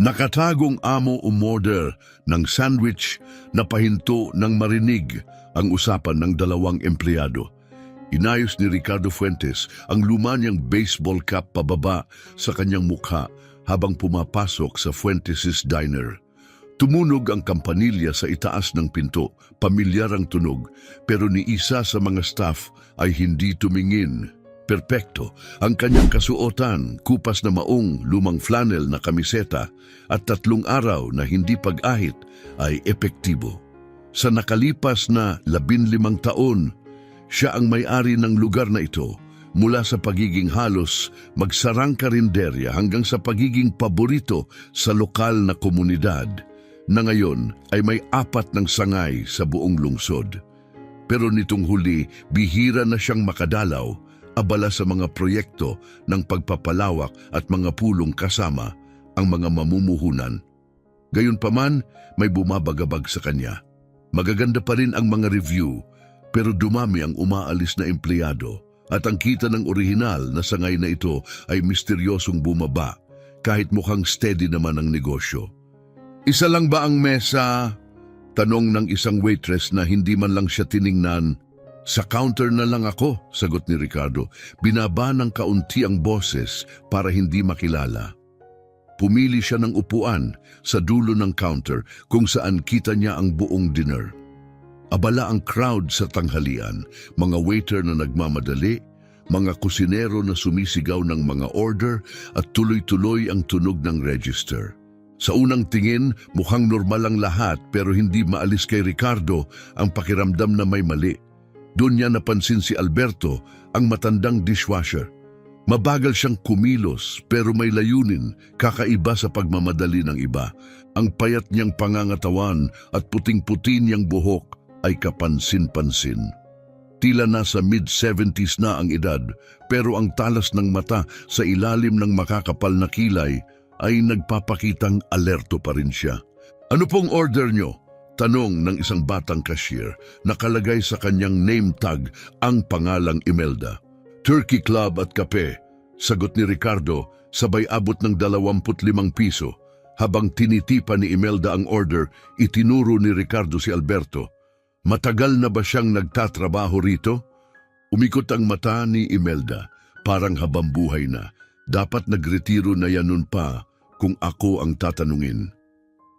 Nakatagong amo umorder ng sandwich na pahinto nang marinig ang usapan ng dalawang empleyado. Inayos ni Ricardo Fuentes ang luma niyang baseball cap pababa sa kanyang mukha habang pumapasok sa Fuentes' diner. Tumunog ang kampanilya sa itaas ng pinto, pamilyar ang tunog, pero ni isa sa mga staff ay hindi tumingin. Perpekto ang kanyang kasuotan, kupas na maong lumang flannel na kamiseta at 3 araw na hindi pag-ahit ay epektibo. Sa nakalipas na 15 taon, siya ang may-ari ng lugar na ito, mula sa pagiging halos magsarang karinderya hanggang sa pagiging paborito sa lokal na komunidad, na ngayon ay may 4 ng sangay sa buong lungsod. Pero nitong huli, bihira na siyang makadalaw, abala sa mga proyekto ng pagpapalawak at mga pulong kasama ang mga mamumuhunan. Gayunpaman, may bumabagabag sa kanya. Magaganda pa rin ang mga review, pero dumami ang umaalis na empleyado at ang kita ng orihinal na sangay na ito ay misteryosong bumaba kahit mukhang steady naman ang negosyo. "Isa lang ba ang mesa?" Tanong ng isang waitress na hindi man lang siya tiningnan. "Sa counter na lang ako," sagot ni Ricardo. Binaba ng kaunti ang boses para hindi makilala. Pumili siya ng upuan sa dulo ng counter kung saan kita niya ang buong dinner. Abala ang crowd sa tanghalian, mga waiter na nagmamadali, mga kusinero na sumisigaw ng mga order at tuloy-tuloy ang tunog ng register. Sa unang tingin, mukhang normal ang lahat pero hindi maalis kay Ricardo ang pakiramdam na may mali. Doon niya napansin si Alberto, ang matandang dishwasher. Mabagal siyang kumilos pero may layunin, kakaiba sa pagmamadali ng iba. Ang payat niyang pangangatawan at puting-puti niyang buhok ay kapansin-pansin. Tila nasa mid-70s na ang edad, pero ang talas ng mata sa ilalim ng makakapal na kilay ay nagpapakitang alerto pa rin siya. "Ano pong order niyo?" Tanong ng isang batang cashier. Nakalagay sa kanyang name tag ang pangalang Imelda. "Turkey Club at kape," sagot ni Ricardo, sabay abot ng 25 piso. Habang tinitipa ni Imelda ang order, itinuro ni Ricardo si Alberto. Matagal na ba siyang nagtatrabaho rito? Umikot ang mata ni Imelda, parang habambuhay na. Dapat nagretiro na yan nun pa kung ako ang tatanungin.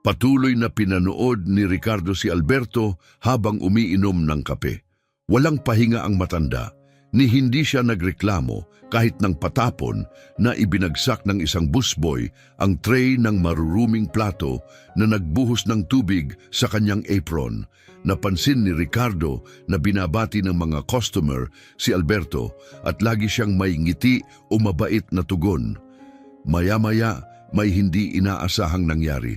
Patuloy na pinanood ni Ricardo si Alberto habang umiinom ng kape. Walang pahinga ang matanda, ni hindi siya nagreklamo kahit nang patapon na ibinagsak ng isang busboy ang tray ng maruruming plato na nagbuhos ng tubig sa kanyang apron. Napansin ni Ricardo na binabati ng mga customer si Alberto at lagi siyang may ngiti o mabait na tugon. Maya-maya may hindi inaasahang nangyari.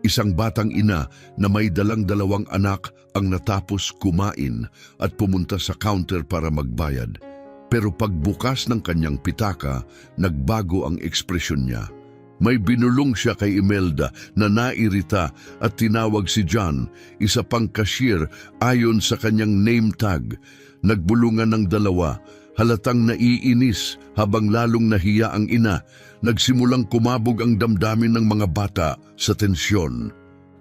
Isang batang ina na may dalang 2 anak ang natapos kumain at pumunta sa counter para magbayad. Pero pagbukas ng kanyang pitaka, nagbago ang ekspresyon niya. May binulong siya kay Imelda na nairita at tinawag si John, isa pang cashier ayon sa kanyang name tag. Nagbulungan ng dalawa, halatang naiinis habang lalong nahiya ang ina. Nagsimulang kumabog ang damdamin ng mga bata sa tensyon.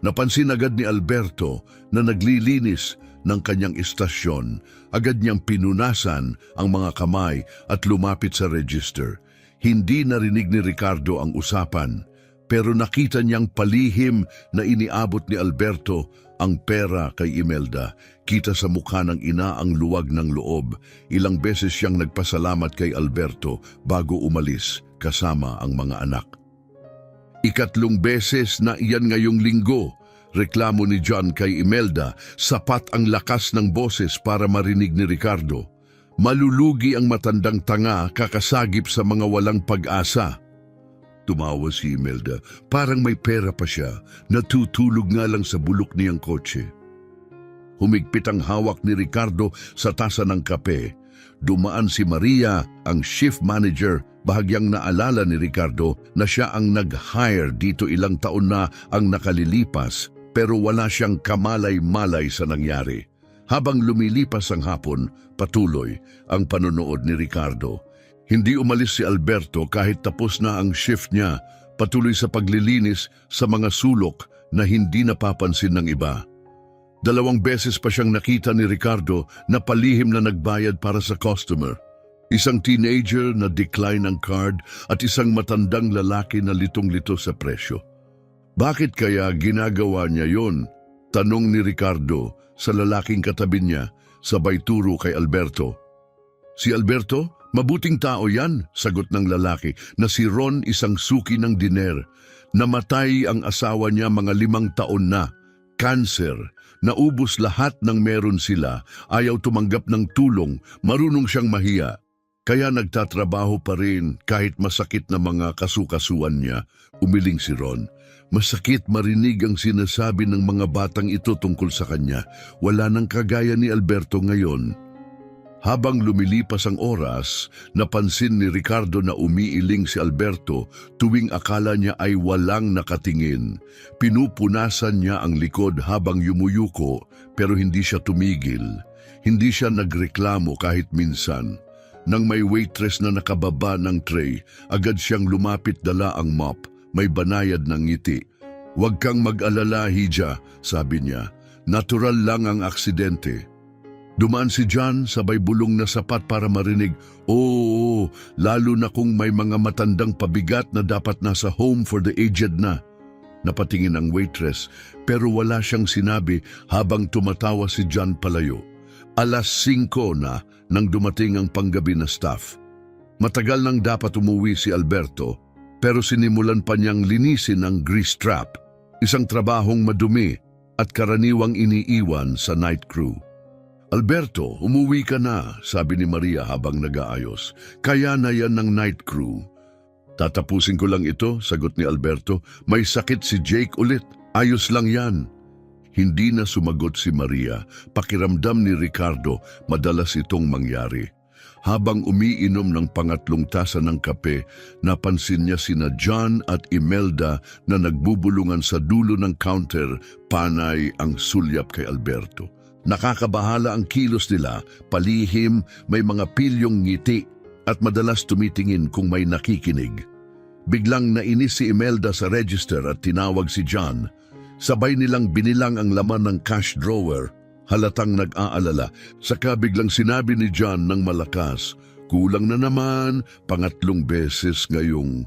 Napansin agad ni Alberto na naglilinis ng kanyang istasyon. Agad niyang pinunasan ang mga kamay at lumapit sa register. Hindi narinig ni Ricardo ang usapan, pero nakita niyang palihim na iniabot ni Alberto ang pera kay Imelda. Kita sa mukha ng ina ang luwag ng loob. Ilang beses siyang nagpasalamat kay Alberto bago umalis kasama ang mga anak. 3 beses na iyan ngayong linggo. Reklamo ni John kay Imelda, sapat ang lakas ng boses para marinig ni Ricardo. Malulugi ang matandang tanga kakasagip sa mga walang pag-asa. Tumawa si Imelda, parang may pera pa siya, natutulog nga lang sa bulok niyang kotse. Humigpit ang hawak ni Ricardo sa tasa ng kape. Dumaan si Maria, ang shift manager. Bahagyang naalala ni Ricardo na siya ang nag-hire dito ilang taon na ang nakalilipas, pero wala siyang kamalay-malay sa nangyari. Habang lumilipas ang hapon, patuloy ang panonood ni Ricardo. Hindi umalis si Alberto kahit tapos na ang shift niya, patuloy sa paglilinis sa mga sulok na hindi napapansin ng iba. 2 beses pa siyang nakita ni Ricardo na palihim na nagbayad para sa customer. Isang teenager na decline ang card at isang matandang lalaki na litong-lito sa presyo. Bakit kaya ginagawa niya yon? Tanong ni Ricardo sa lalaking katabi niya, sabay turo kay Alberto. Si Alberto? Mabuting tao yan, sagot ng lalaki na si Ron isang suki ng diner. Namatay ang asawa niya mga 5 taon na. Cancer. Naubos lahat ng meron sila. Ayaw tumanggap ng tulong. Marunong siyang mahiya. Kaya nagtatrabaho pa rin kahit masakit na mga kasukasuan niya. Umiling si Ron. Masakit marinig ang sinasabi ng mga batang ito tungkol sa kanya. Wala nang kagaya ni Alberto ngayon. Habang lumilipas ang oras, napansin ni Ricardo na umiiling si Alberto tuwing akala niya ay walang nakatingin. Pinupunasan niya ang likod habang yumuyuko pero hindi siya tumigil. Hindi siya nagreklamo kahit minsan. Nang may waitress na nakababa ng tray, agad siyang lumapit dala ang mop. May banayad ng ngiti. "Huwag kang mag-alala, Hija," sabi niya. "Natural lang ang aksidente." Dumaan si John, sabay bulong na sapat para marinig, "Oo, lalo na kung may mga matandang pabigat na dapat nasa home for the aged na." Napatingin ang waitress, pero wala siyang sinabi habang tumatawa si John palayo. 5:00 na nang dumating ang panggabi na staff. Matagal nang dapat umuwi si Alberto, pero sinimulan pa niyang linisin ang grease trap, isang trabahong madumi at karaniwang iniiwan sa night crew. "Alberto, umuwi ka na," sabi ni Maria habang nag-aayos. "Kaya na yan ng night crew." "Tatapusin ko lang ito," sagot ni Alberto. "May sakit si Jake ulit. Ayos lang yan." Hindi na sumagot si Maria. Pakiramdam ni Ricardo, madalas itong mangyari. Habang umiinom ng pangatlong tasa ng kape, napansin niya sina John at Imelda na nagbubulungan sa dulo ng counter, panay ang sulyap kay Alberto. Nakakabahala ang kilos nila, palihim, may mga pilyong ngiti at madalas tumitingin kung may nakikinig. Biglang nainis si Imelda sa register at tinawag si John. Sabay nilang binilang ang laman ng cash drawer. Halatang nag-aalala, saka biglang sinabi ni John ng malakas, "Kulang na naman, 3 beses ngayong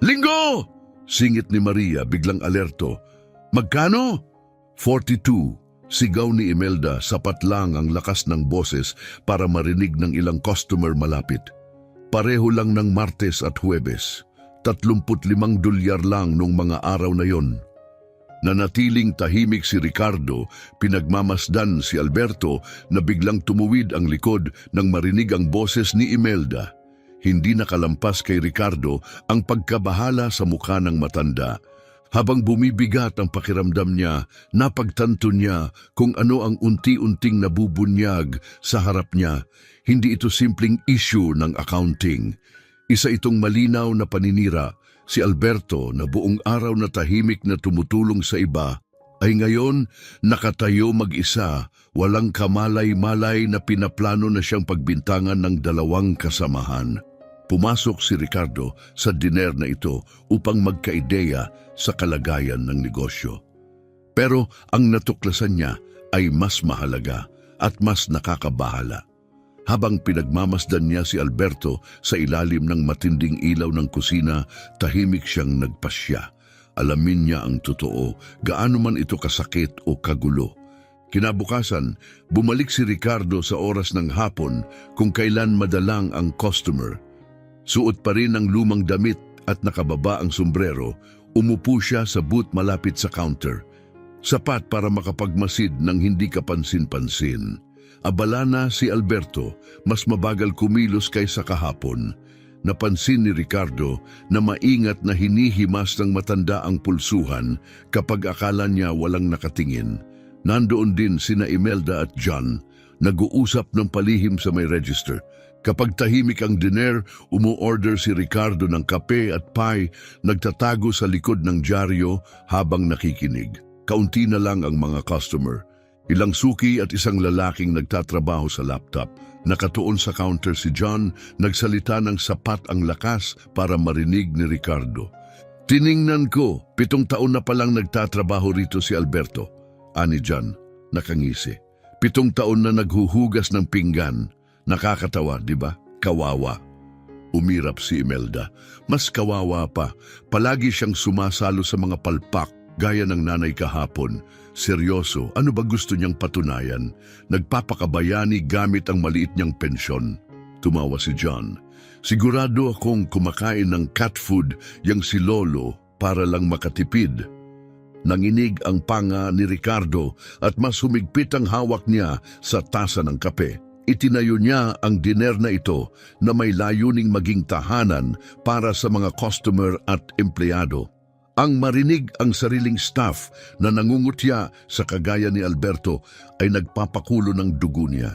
linggo!" Singit ni Maria, biglang alerto. "Magkano?" 42. Sigaw ni Imelda, sapat lang ang lakas ng boses para marinig ng ilang customer malapit. Pareho lang ng Martes at Huwebes. 35 dolyar lang nung mga araw na yon. Nanatiling tahimik si Ricardo, pinagmamasdan si Alberto na biglang tumuwid ang likod nang marinig ang boses ni Imelda. Hindi nakalampas kay Ricardo ang pagkabahala sa mukha ng matanda. Habang bumibigat ang pakiramdam niya, napagtanto niya kung ano ang unti-unting nabubunyag sa harap niya. Hindi ito simpleng issue ng accounting. Isa itong malinaw na paninira. Si Alberto na buong araw na tahimik na tumutulong sa iba, ay ngayon nakatayo mag-isa, walang kamalay-malay na pinaplano na siyang pagbintangan ng 2 kasamahan. Pumasok si Ricardo sa diner na ito upang magkaideya sa kalagayan ng negosyo. Pero ang natuklasan niya ay mas mahalaga at mas nakakabahala. Habang pinagmamasdan niya si Alberto sa ilalim ng matinding ilaw ng kusina, tahimik siyang nagpasya. Alamin niya ang totoo, gaano man ito kasakit o kagulo. Kinabukasan, bumalik si Ricardo sa oras ng hapon kung kailan madalang ang customer. Suot pa rin ang lumang damit at nakababa ang sombrero, umupo siya sa booth malapit sa counter. Sapat para makapagmasid ng hindi kapansin-pansin. Abala na si Alberto, mas mabagal kumilos kaysa kahapon. Napansin ni Ricardo na maingat na hinihimas ng matanda ang pulsuhan kapag akala niya walang nakatingin. Nandoon din sina Imelda at John, nag-uusap ng palihim sa may register. Kapag tahimik ang diner, umu-order si Ricardo ng kape at pie, nagtatago sa likod ng dyaryo habang nakikinig. Kaunti na lang ang mga customer. Ilang suki at isang lalaking nagtatrabaho sa laptop. Nakatuon sa counter si John, nagsalita ng sapat ang lakas para marinig ni Ricardo. Tiningnan ko, 7 taon na palang nagtatrabaho rito si Alberto. Ani John, nakangisi. 7 taon na naghuhugas ng pinggan. Nakakatawa, di ba? Kawawa. Umirap si Imelda. Mas kawawa pa. Palagi siyang sumasalo sa mga palpak, gaya ng nanay kahapon. Seryoso, ano ba gusto niyang patunayan? Nagpapakabayani gamit ang maliit niyang pensyon. Tumawa si John. Sigurado akong kumakain ng cat food yang si Lolo para lang makatipid. Nanginig ang panga ni Ricardo at mas humigpit ang hawak niya sa tasa ng kape. Itinayo niya ang diner na ito na may layuning maging tahanan para sa mga customer at empleyado. Ang marinig ang sariling staff na nangungutya sa kagaya ni Alberto ay nagpapakulo ng dugo niya.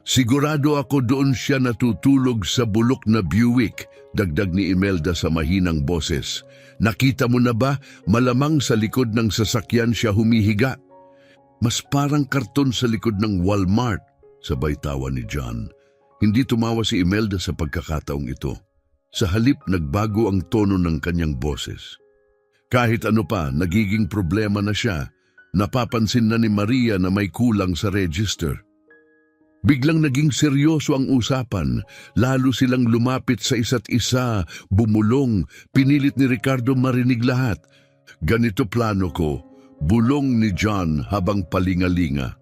Sigurado ako doon siya natutulog sa bulok na Buick, dagdag ni Imelda sa mahinang boses. Nakita mo na ba, malamang sa likod ng sasakyan siya humihiga? Mas parang karton sa likod ng Walmart, sabay tawa ni John. Hindi tumawa si Imelda sa pagkakataong ito. Sa halip nagbago ang tono ng kanyang boses. Kahit ano pa, nagiging problema na siya. Napapansin na ni Maria na may kulang sa register. Biglang naging seryoso ang usapan, lalo silang lumapit sa isa't isa, bumulong, pinilit ni Ricardo marinig lahat. Ganito plano ko, bulong ni John habang palingalinga.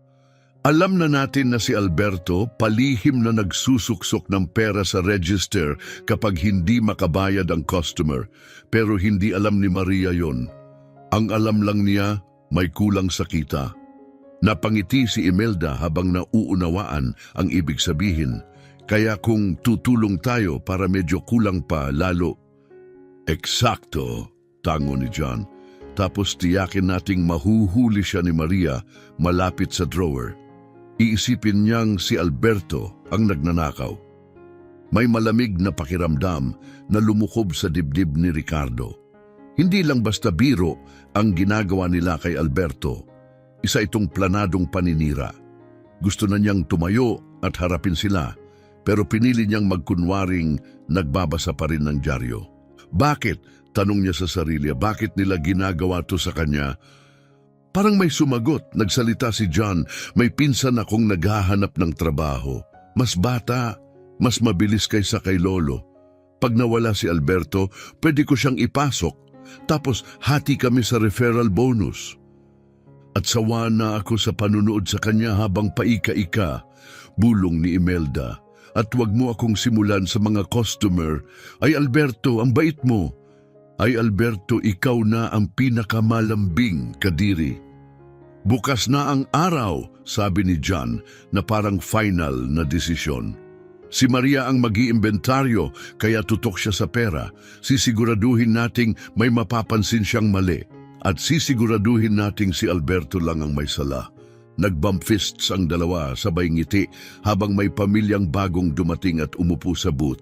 Alam na natin na si Alberto palihim na nagsusuksok ng pera sa register kapag hindi makabayad ang customer, pero hindi alam ni Maria yon. Ang alam lang niya, may kulang sa kita. Napangiti si Imelda habang nauunawaan ang ibig sabihin. Kaya kung tutulong tayo para medyo kulang pa lalo. Eksakto, tango ni John. Tapos tiyakin nating mahuhuli siya ni Maria malapit sa drawer. Iisipin niyang si Alberto ang nagnanakaw. May malamig na pakiramdam na lumukob sa dibdib ni Ricardo. Hindi lang basta biro ang ginagawa nila kay Alberto. Isa itong planadong paninira. Gusto na niyang tumayo at harapin sila, pero pinili niyang magkunwaring nagbabasa pa rin ng dyaryo. Bakit? Tanong niya sa sarili, bakit nila ginagawa to sa kanya? Parang may sumagot, nagsalita si John, may pinsan akong naghahanap ng trabaho. Mas bata, mas mabilis kaysa kay Lolo. Pag nawala si Alberto, pwede ko siyang ipasok, tapos hati kami sa referral bonus. At sawa na ako sa panunood sa kanya habang paika-ika, bulong ni Imelda. At wag mo akong simulan sa mga customer. Ay Alberto, ang bait mo. Ay Alberto, ikaw na ang pinakamalambing, Kadiri. Bukas na ang araw, sabi ni John na parang final na desisyon. Si Maria ang mag-iimbentaryo kaya tutok siya sa pera. Sisiguraduhin nating may mapapansin siyang mali. At sisiguraduhin nating si Alberto lang ang may sala. Nag-bump fists ang dalawa sabay ngiti habang may pamilyang bagong dumating at umupo sa booth.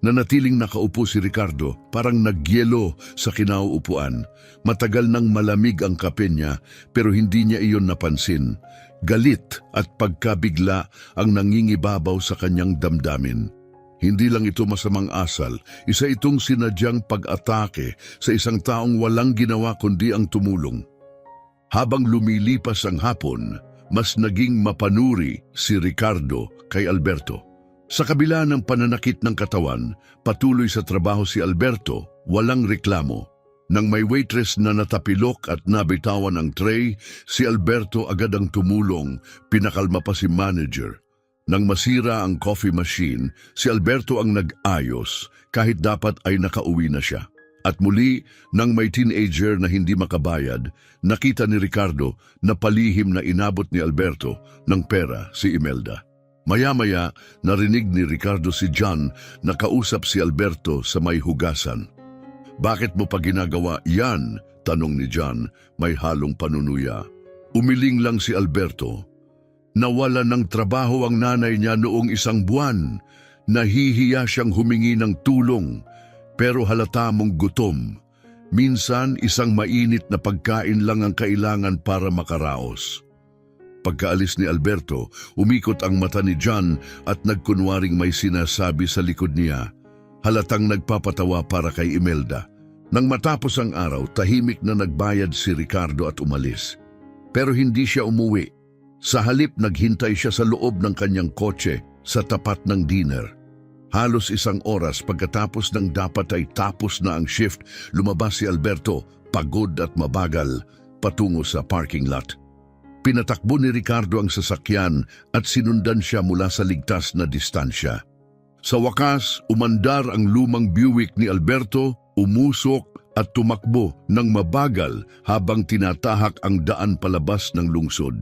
Nanatiling nakaupo si Ricardo, parang nagyelo sa kinauupuan. Matagal nang malamig ang kape niya pero hindi niya iyon napansin. Galit at pagkabigla ang nangingibabaw sa kanyang damdamin. Hindi lang ito masamang asal, isa itong sinadyang pag-atake sa isang taong walang ginawa kundi ang tumulong. Habang lumilipas ang hapon, mas naging mapanuri si Ricardo kay Alberto. Sa kabila ng pananakit ng katawan, patuloy sa trabaho si Alberto, walang reklamo. Nang may waitress na natapilok at nabitawan ang tray, si Alberto agad ang tumulong, pinakalma pa si manager. Nang masira ang coffee machine, si Alberto ang nag-ayos kahit dapat ay nakauwi na siya. At muli, nang may teenager na hindi makabayad, nakita ni Ricardo na palihim na inabot ni Alberto ng pera si Imelda. Maya-maya, narinig ni Ricardo si John na kausap si Alberto sa may hugasan. Bakit mo pa ginagawa yan? Tanong ni John, may halong panunuya. Umiling lang si Alberto. Nawala ng trabaho ang nanay niya noong 1 buwan. Nahihiya siyang humingi ng tulong, pero halata mong gutom. Minsan, isang mainit na pagkain lang ang kailangan para makaraos. Pagkaalis ni Alberto, umikot ang mata ni John at nagkunwaring may sinasabi sa likod niya. Halatang nagpapatawa para kay Imelda. Nang matapos ang araw, tahimik na nagbayad si Ricardo at umalis. Pero hindi siya umuwi. Sa halip, naghintay siya sa loob ng kanyang kotse sa tapat ng dinner. Halos 1 oras pagkatapos ng dapat ay tapos na ang shift, lumabas si Alberto, pagod at mabagal, patungo sa parking lot. Pinatakbo ni Ricardo ang sasakyan at sinundan siya mula sa ligtas na distansya. Sa wakas, umandar ang lumang Buick ni Alberto, umusok at tumakbo ng mabagal habang tinatahak ang daan palabas ng lungsod.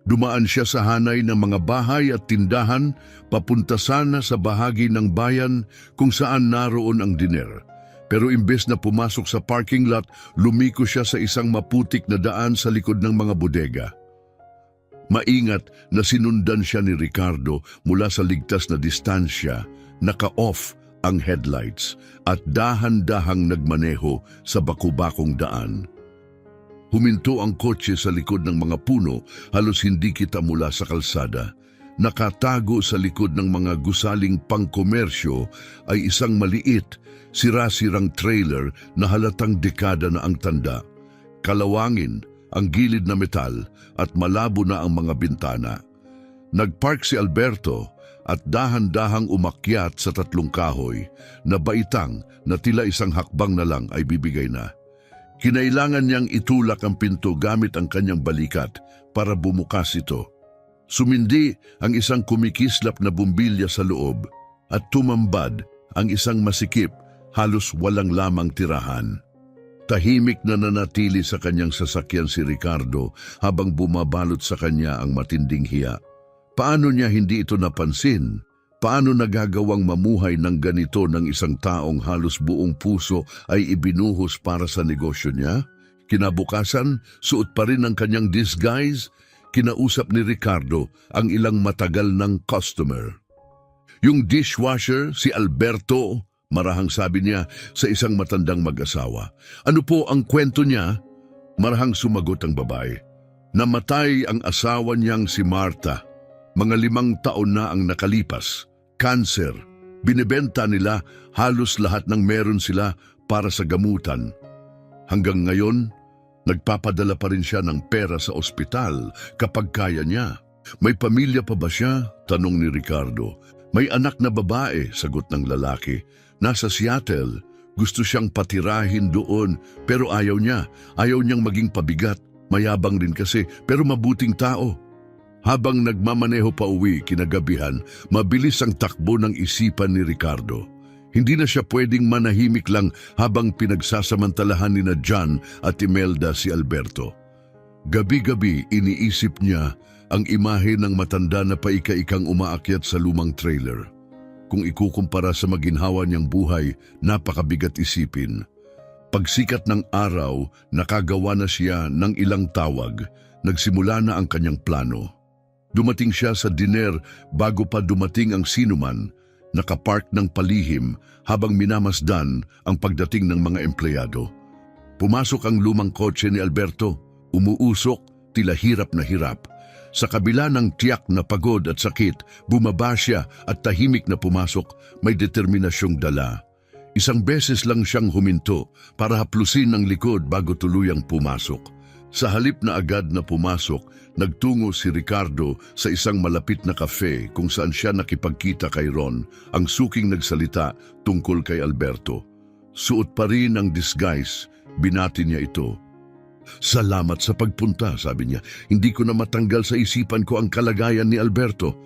Dumaan siya sa hanay ng mga bahay at tindahan, papunta sana sa bahagi ng bayan kung saan naroon ang diner. Pero imbes na pumasok sa parking lot, lumiko siya sa isang maputik na daan sa likod ng mga bodega. Maingat na sinundan siya ni Ricardo mula sa ligtas na distansya, naka-off ang headlights at dahan-dahang nagmaneho sa bakubakong daan. Huminto ang kotse sa likod ng mga puno, halos hindi kita mula sa kalsada. Nakatago sa likod ng mga gusaling pangkomersyo ay isang maliit, sira-sirang trailer na halatang dekada na ang tanda. Kalawangin ang gilid na metal at malabo na ang mga bintana. Nagpark si Alberto at dahan-dahang umakyat sa 3 kahoy na baitang na tila isang hakbang na lang ay bibigay na. Kinailangan niyang itulak ang pinto gamit ang kanyang balikat para bumukas ito. Sumindi ang isang kumikislap na bumbilya sa loob at tumambad ang isang masikip, halos walang lamang tirahan. Tahimik na nanatili sa kanyang sasakyan si Ricardo habang bumabalot sa kanya ang matinding hiya. Paano niya hindi ito napansin? Paano nagagawang mamuhay ng ganito ng isang taong halos buong puso ay ibinuhos para sa negosyo niya? Kinabukasan, suot pa rin ang kanyang disguise, kinausap ni Ricardo ang ilang matagal ng customer. Yung dishwasher, si Alberto, marahang sabi niya sa isang matandang mag-asawa. Ano po ang kwento niya? Marahang sumagot ang babae. Namatay ang asawa niyang si Marta. Mga 5 taon na ang nakalipas. Cancer. Binibenta nila halos lahat ng meron sila para sa gamutan. Hanggang ngayon, nagpapadala pa rin siya ng pera sa ospital kapag kaya niya. May pamilya pa ba siya? Tanong ni Ricardo. May anak na babae, sagot ng lalaki. Nasa Seattle. Gusto siyang patirahin doon pero ayaw niya. Ayaw niyang maging pabigat. Mayabang rin kasi pero mabuting tao. Habang nagmamaneho pa uwi kinagabihan, mabilis ang takbo ng isipan ni Ricardo. Hindi na siya pwedeng manahimik lang habang pinagsasamantalahan ni na John at Imelda si Alberto. Gabi-gabi iniisip niya ang imahe ng matanda na paika-ikang umaakyat sa lumang trailer. Kung ikukumpara sa maginhawa niyang buhay, napakabigat isipin. Pagsikat ng araw, nakagawa na siya ng ilang tawag. Nagsimula na ang kanyang plano. Dumating siya sa diner bago pa dumating ang sinuman, nakapark ng palihim habang minamasdan ang pagdating ng mga empleyado. Pumasok ang lumang kotse ni Alberto, umuusok, tila hirap na hirap. Sa kabila ng tiyak na pagod at sakit, bumaba siya at tahimik na pumasok, may determinasyong dala. 1 beses lang siyang huminto para haplusin ang likod bago tuluyang pumasok. Sa halip na agad na pumasok, nagtungo si Ricardo sa isang malapit na cafe kung saan siya nakipagkita kay Ron, ang suking nagsalita tungkol kay Alberto. Suot pa rin ang disguise, binati niya ito. Salamat sa pagpunta, sabi niya. Hindi ko na matanggal sa isipan ko ang kalagayan ni Alberto.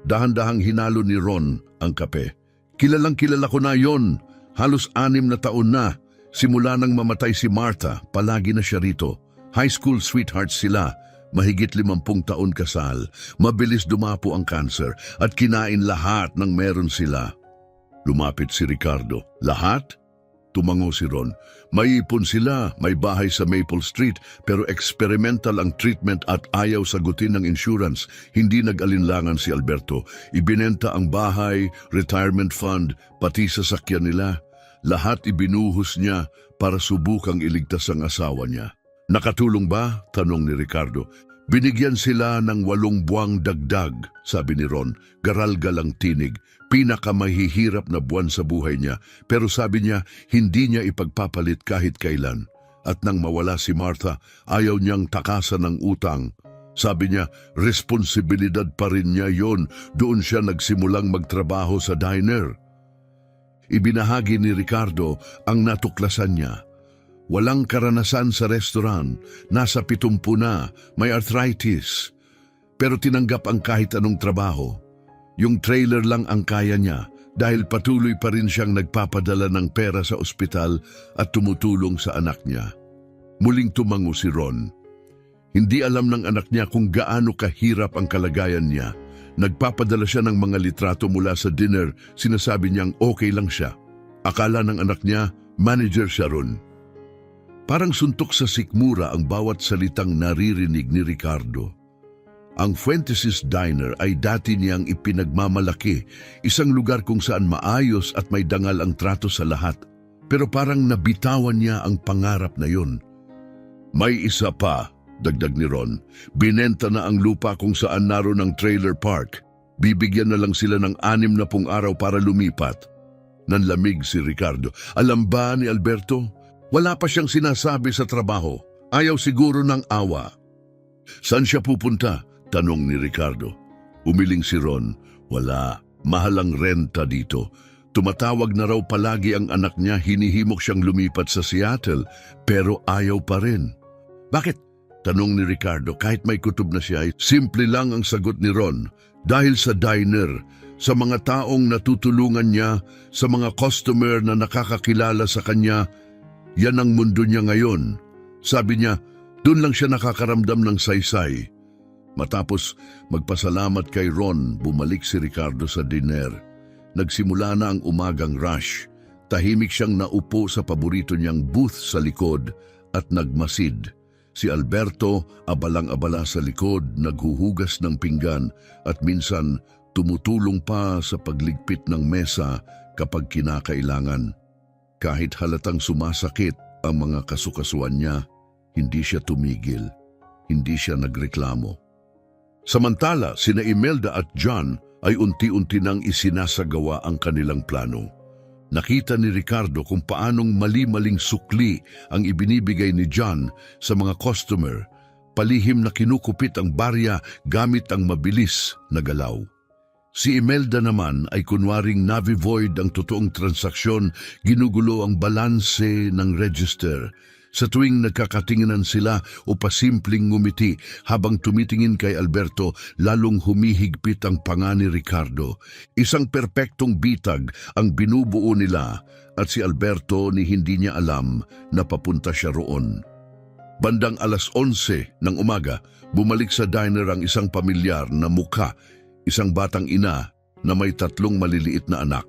Dahan-dahang hinalo ni Ron ang kape. Kilalang kilala ko na yon. Halos 6 na taon na. Simula nang mamatay si Marta, palagi na siya rito. High school sweethearts sila, mahigit 50 taon kasal, mabilis dumapo ang cancer at kinain lahat ng meron sila. Lumapit si Ricardo. Lahat? Tumango si Ron. May ipon sila, may bahay sa Maple Street, pero experimental ang treatment at ayaw sagutin ng insurance. Hindi nag-alinlangan si Alberto. Ibinenta ang bahay, retirement fund, pati sasakyan nila. Lahat ibinuhos niya para subukang iligtas ang asawa niya. Nakatulong ba? Tanong ni Ricardo. Binigyan sila ng 8 buwang dagdag, sabi ni Ron, garal-galang tinig, pinakamahihirap na buwan sa buhay niya, pero sabi niya hindi niya ipagpapalit kahit kailan. At nang mawala si Martha, ayaw niyang takasan ng utang. Sabi niya, responsibilidad pa rin niya yon, doon siya nagsimulang magtrabaho sa diner. Ibinahagi ni Ricardo ang natuklasan niya. Walang karanasan sa restaurant, nasa 70 na, may arthritis. Pero tinanggap ang kahit anong trabaho. Yung trailer lang ang kaya niya dahil patuloy pa rin siyang nagpapadala ng pera sa ospital at tumutulong sa anak niya. Muling tumango si Ron. Hindi alam ng anak niya kung gaano kahirap ang kalagayan niya. Nagpapadala siya ng mga litrato mula sa dinner, sinasabi niyang okay lang siya. Akala ng anak niya, manager siya ron. Parang suntok sa sikmura ang bawat salitang naririnig ni Ricardo. Ang Fuentes' Diner ay dati niyang ipinagmamalaki, isang lugar kung saan maayos at may dangal ang trato sa lahat. Pero parang nabitawan niya ang pangarap na yun. May isa pa, dagdag ni Ron, binenta na ang lupa kung saan naroon ang trailer park. Bibigyan na lang sila ng 60 araw para lumipat. Nanlamig si Ricardo. Alam ba ni Alberto? Wala pa siyang sinasabi sa trabaho. Ayaw siguro ng awa. Saan siya pupunta? Tanong ni Ricardo. Umiling si Ron. Wala. Mahal ang renta dito. Tumatawag na raw palagi ang anak niya, hinihimok siyang lumipat sa Seattle, pero ayaw pa rin. Bakit? Tanong ni Ricardo. Kahit may kutob na siya, simple lang ang sagot ni Ron. Dahil sa diner, sa mga taong natutulungan niya, sa mga customer na nakakakilala sa kanya, yan ang mundo niya ngayon. Sabi niya, doon lang siya nakakaramdam ng saysay. Matapos magpasalamat kay Ron, bumalik si Ricardo sa dinner. Nagsimula na ang umagang rush. Tahimik siyang naupo sa paborito niyang booth sa likod at nagmasid. Si Alberto, abalang-abala sa likod, naghuhugas ng pinggan at minsan tumutulong pa sa pagligpit ng mesa kapag kinakailangan. Kahit halatang sumasakit ang mga kasukasuan niya, hindi siya tumigil, hindi siya nagreklamo. Samantala, sina Imelda at John ay unti-unti nang isinasagawa ang kanilang plano. Nakita ni Ricardo kung paanong mali-maling sukli ang ibinibigay ni John sa mga customer, palihim na kinukupit ang barya gamit ang mabilis na galaw. Si Imelda naman ay kunwaring navi-void ang totoong transaksyon, ginugulo ang balanse ng register. Sa tuwing nagkakatinginan sila o pasimpleng ngumiti habang tumitingin kay Alberto, lalong humihigpit ang panga ni Ricardo. Isang perpektong bitag ang binubuo nila at si Alberto ni hindi niya alam na papunta siya roon. Bandang 11:00 ng umaga, bumalik sa diner ang isang pamilyar na mukha, isang batang ina na may 3 maliliit na anak.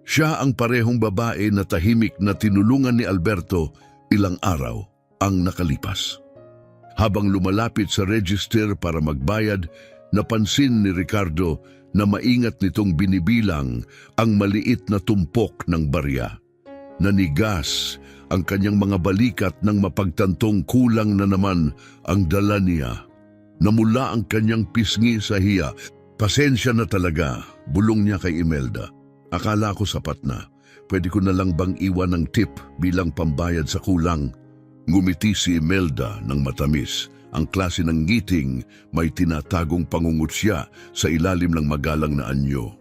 Siya ang parehong babae na tahimik na tinulungan ni Alberto ilang araw ang nakalipas. Habang lumalapit sa register para magbayad, napansin ni Ricardo na maingat nitong binibilang ang maliit na tumpok ng barya. Nanigas ang kanyang mga balikat nang mapagtantong kulang na naman ang dala niya. Namula ang kanyang pisngi sa hiya. Pasensya na talaga, bulong niya kay Imelda. Akala ko sapat na. Pwede ko na lang bang iwan ng tip bilang pambayad sa kulang? Ngumiti si Imelda ng matamis. Ang klase ng ngiting may tinatagong pangungutsya sa ilalim ng magalang na anyo.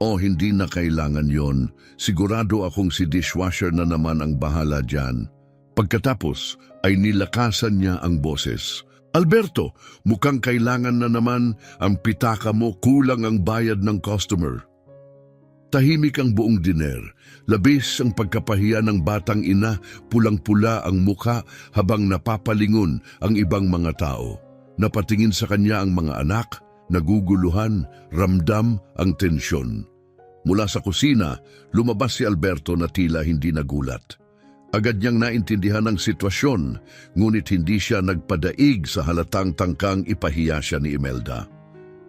O hindi na kailangan yon. Sigurado akong si dishwasher na naman ang bahala dyan. Pagkatapos ay nilakasan niya ang boses. Alberto, mukhang kailangan na naman ang pitaka mo, kulang ang bayad ng customer. Tahimik ang buong diner. Labis ang pagkapahiya ng batang ina, pulang-pula ang mukha habang napapalingon ang ibang mga tao. Napatingin sa kanya ang mga anak, naguguluhan, ramdam ang tensyon. Mula sa kusina, lumabas si Alberto na tila hindi nagulat. Agad niyang naintindihan ang sitwasyon, ngunit hindi siya nagpadaig sa halatang tangkang ipahiya siya ni Imelda.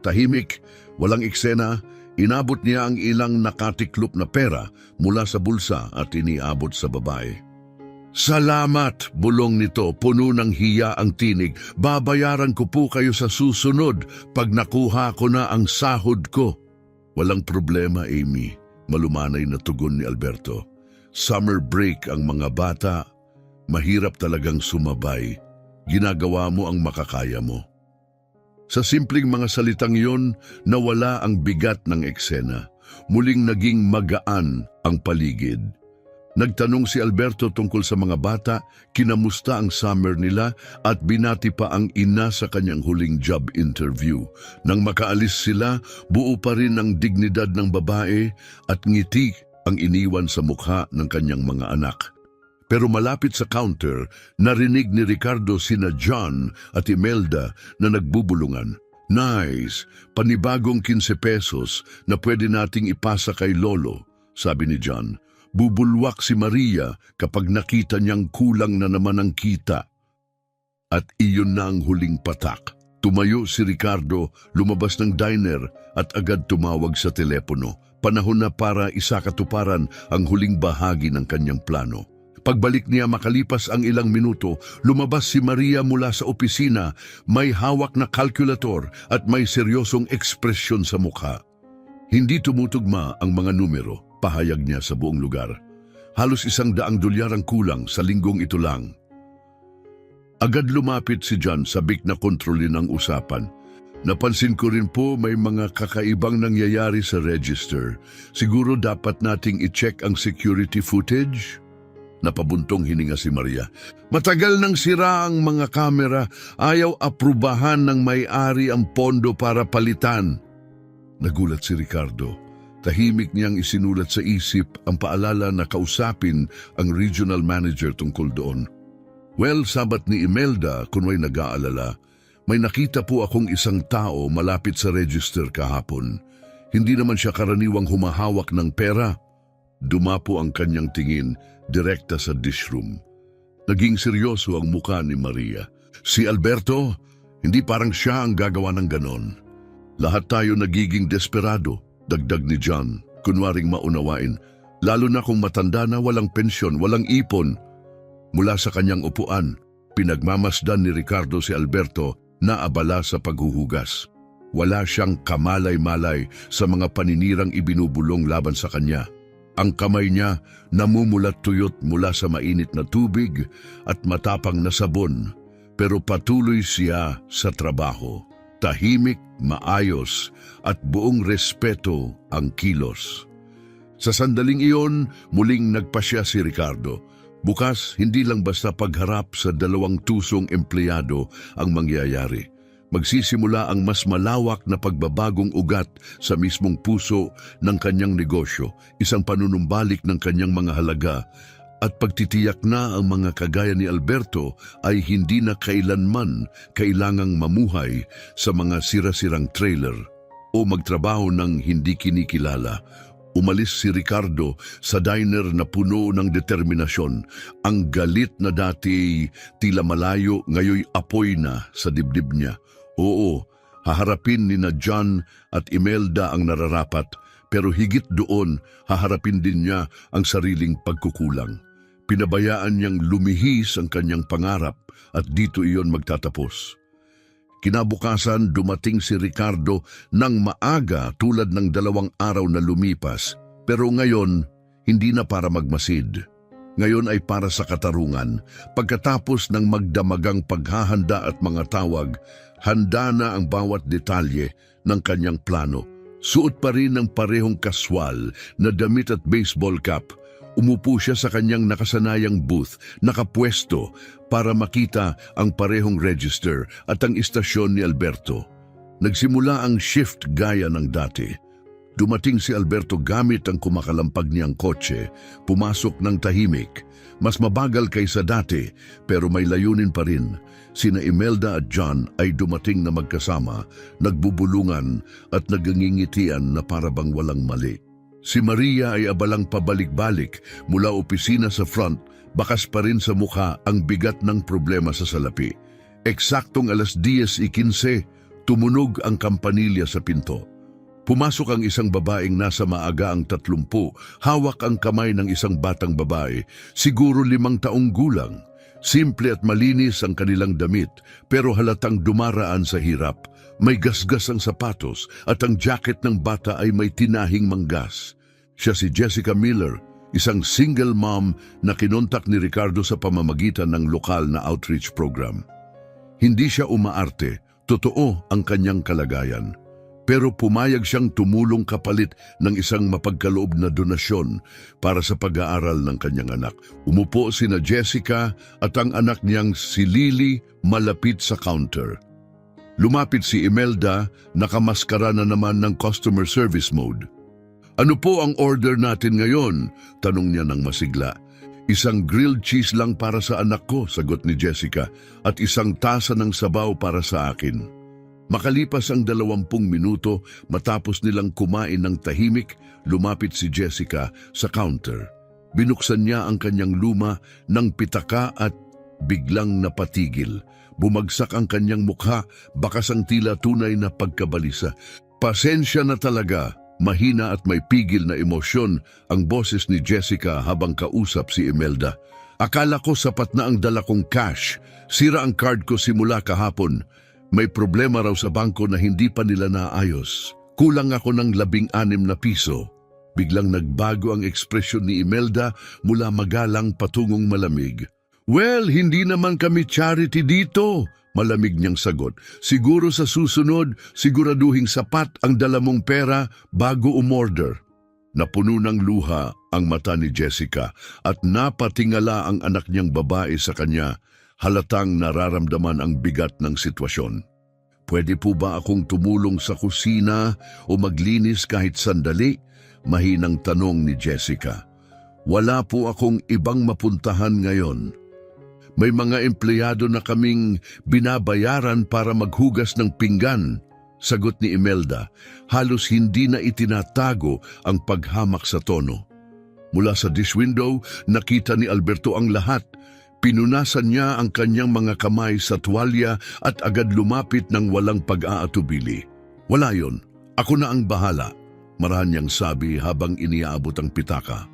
Tahimik, walang eksena, inabot niya ang ilang nakatiklop na pera mula sa bulsa at iniabot sa babae. Salamat, bulong nito, puno ng hiya ang tinig. Babayaran ko po kayo sa susunod pag nakuha ko na ang sahod ko. Walang problema, Amy, malumanay na tugon ni Alberto. Summer break ang mga bata. Mahirap talagang sumabay. Ginagawa mo ang makakaya mo. Sa simpleng mga salitang iyon, nawala ang bigat ng eksena. Muling naging magaan ang paligid. Nagtanong si Alberto tungkol sa mga bata, kinamusta ang summer nila at binati pa ang ina sa kanyang huling job interview. Nang makaalis sila, buo pa rin ang dignidad ng babae at ngiti ang iniwan sa mukha ng kanyang mga anak. Pero malapit sa counter, narinig ni Ricardo sina John at Imelda na nagbubulungan. Nice, panibagong 15 pesos na pwede nating ipasa kay Lolo, sabi ni John. Bubulwak si Maria kapag nakita niyang kulang na naman ang kita. At iyon na ang huling patak. Tumayo si Ricardo, lumabas ng diner at agad tumawag sa telepono. Panahon na para isakatuparan ang huling bahagi ng kanyang plano. Pagbalik niya makalipas ang ilang minuto, lumabas si Maria mula sa opisina, may hawak na kalkulator at may seryosong ekspresyon sa mukha. Hindi tumutugma ang mga numero, pahayag niya sa buong lugar. Halos $100 ang kulang sa linggong ito lang. Agad lumapit si John, sabik na kontrolin ang usapan. Napansin ko rin po may mga kakaibang nangyayari sa register. Siguro dapat nating i-check ang security footage? Napabuntong hininga si Maria. Matagal nang sira ang mga kamera, ayaw aprubahan ng may-ari ang pondo para palitan. Nagulat si Ricardo. Tahimik niyang isinulat sa isip ang paalala na kausapin ang regional manager tungkol doon. Well, sabat ni Imelda kunway nag-aalala, may nakita po akong isang tao malapit sa register kahapon. Hindi naman siya karaniwang humahawak ng pera. Dumapo ang kanyang tingin direkta sa dishroom. Naging seryoso ang mukha ni Maria. Si Alberto, hindi parang siya ang gagawa ng ganon. Lahat tayo nagiging desperado, dagdag ni John, kunwaring maunawain, lalo na kung matanda na walang pensyon, walang ipon. Mula sa kanyang upuan, pinagmamasdan ni Ricardo si Alberto na abala sa paghuhugas. Wala siyang kamalay-malay sa mga paninirang ibinubulong laban sa kanya. Ang kamay niya namumulat-tuyot mula sa mainit na tubig at matapang na sabon, pero patuloy siya sa trabaho. Tahimik, maayos at buong respeto ang kilos. Sa sandaling iyon, muling nagpasya si Ricardo. Bukas, hindi lang basta pagharap sa 2 tusong empleyado ang mangyayari. Magsisimula ang mas malawak na pagbabagong ugat sa mismong puso ng kanyang negosyo, isang panunumbalik ng kanyang mga halaga at pagtitiyak na ang mga kagaya ni Alberto ay hindi na kailanman kailangang mamuhay sa mga sira-sirang trailer o magtrabaho ng hindi kinikilala. Umalis si Ricardo sa diner na puno ng determinasyon. Ang galit na dati tila malayo, ngayoy apoy na sa dibdib niya. Oo, haharapin ni na John at Imelda ang nararapat, pero higit doon, haharapin din niya ang sariling pagkukulang. Pinabayaan niyang lumihis ang kanyang pangarap at dito iyon magtatapos. Kinabukasan, dumating si Ricardo ng maaga tulad ng 2 araw na lumipas, pero ngayon, hindi na para magmasid. Ngayon ay para sa katarungan. Pagkatapos ng magdamagang paghahanda at mga tawag, handa na ang bawat detalye ng kanyang plano. Suot pa rin ng parehong kaswal na damit at baseball cap. Umupo siya sa kanyang nakasanayang booth, nakapwesto para makita ang parehong register at ang istasyon ni Alberto. Nagsimula ang shift gaya ng dati. Dumating si Alberto gamit ang kumakalampag niyang kotse, pumasok ng tahimik. Mas mabagal kaysa dati, pero may layunin pa rin. Sina Imelda at John ay dumating na magkasama, nagbubulungan at nagangingitian na parabang walang mali. Si Maria ay abalang pabalik-balik mula opisina sa front, bakas pa rin sa mukha ang bigat ng problema sa salapi. Eksaktong 10:15, tumunog ang kampanilya sa pinto. Pumasok ang isang babaeng nasa maagaang 30, hawak ang kamay ng isang batang babae, siguro 5 taong gulang. Simple at malinis ang kanilang damit, pero halatang dumaraan sa hirap. May gasgas ang sapatos at ang jacket ng bata ay may tinahing manggas. Siya si Jessica Miller, isang single mom na kinontak ni Ricardo sa pamamagitan ng lokal na outreach program. Hindi siya umaarte, totoo ang kanyang kalagayan. Pero pumayag siyang tumulong kapalit ng isang mapagkaloob na donasyon para sa pag-aaral ng kanyang anak. Umupo sina Jessica at ang anak niyang si Lily malapit sa counter. Lumapit si Imelda, nakamaskara na naman ng customer service mode. "Ano po ang order natin ngayon?" tanong niya ng masigla. "Isang grilled cheese lang para sa anak ko," sagot ni Jessica, "at isang tasa ng sabaw para sa akin." Makalipas ang 20 minuto matapos nilang kumain ng tahimik, lumapit si Jessica sa counter. Binuksan niya ang kanyang luma ng pitaka at biglang napatigil. Bumagsak ang kanyang mukha, bakas ang tila tunay na pagkabalisa. "Pasensya na talaga." Mahina at may pigil na emosyon ang boses ni Jessica habang kausap si Imelda. "Akala ko sapat na ang dala kong cash. Sira ang card ko simula kahapon. May problema raw sa bangko na hindi pa nila naayos. Kulang ako ng 16 na piso." Biglang nagbago ang ekspresyon ni Imelda mula magalang patungong malamig. "Well, hindi naman kami charity dito," malamig niyang sagot. "Siguro sa susunod, siguraduhing sapat ang dala mong pera bago umorder." Napuno ng luha ang mata ni Jessica at napatingala ang anak niyang babae sa kanya. Halatang nararamdaman ang bigat ng sitwasyon. "Pwede po ba akong tumulong sa kusina o maglinis kahit sandali?" Mahinang tanong ni Jessica. "Wala po akong ibang mapuntahan ngayon. May mga empleyado na kaming binabayaran para maghugas ng pinggan," sagot ni Imelda. Halos hindi na itinatago ang paghamak sa tono. Mula sa dish window, nakita ni Alberto ang lahat. Pinunasan niya ang kanyang mga kamay sa tuwalya at agad lumapit ng walang pag-aatubili. "Wala yon, ako na ang bahala," marahan niyang sabi habang iniaabot ang pitaka.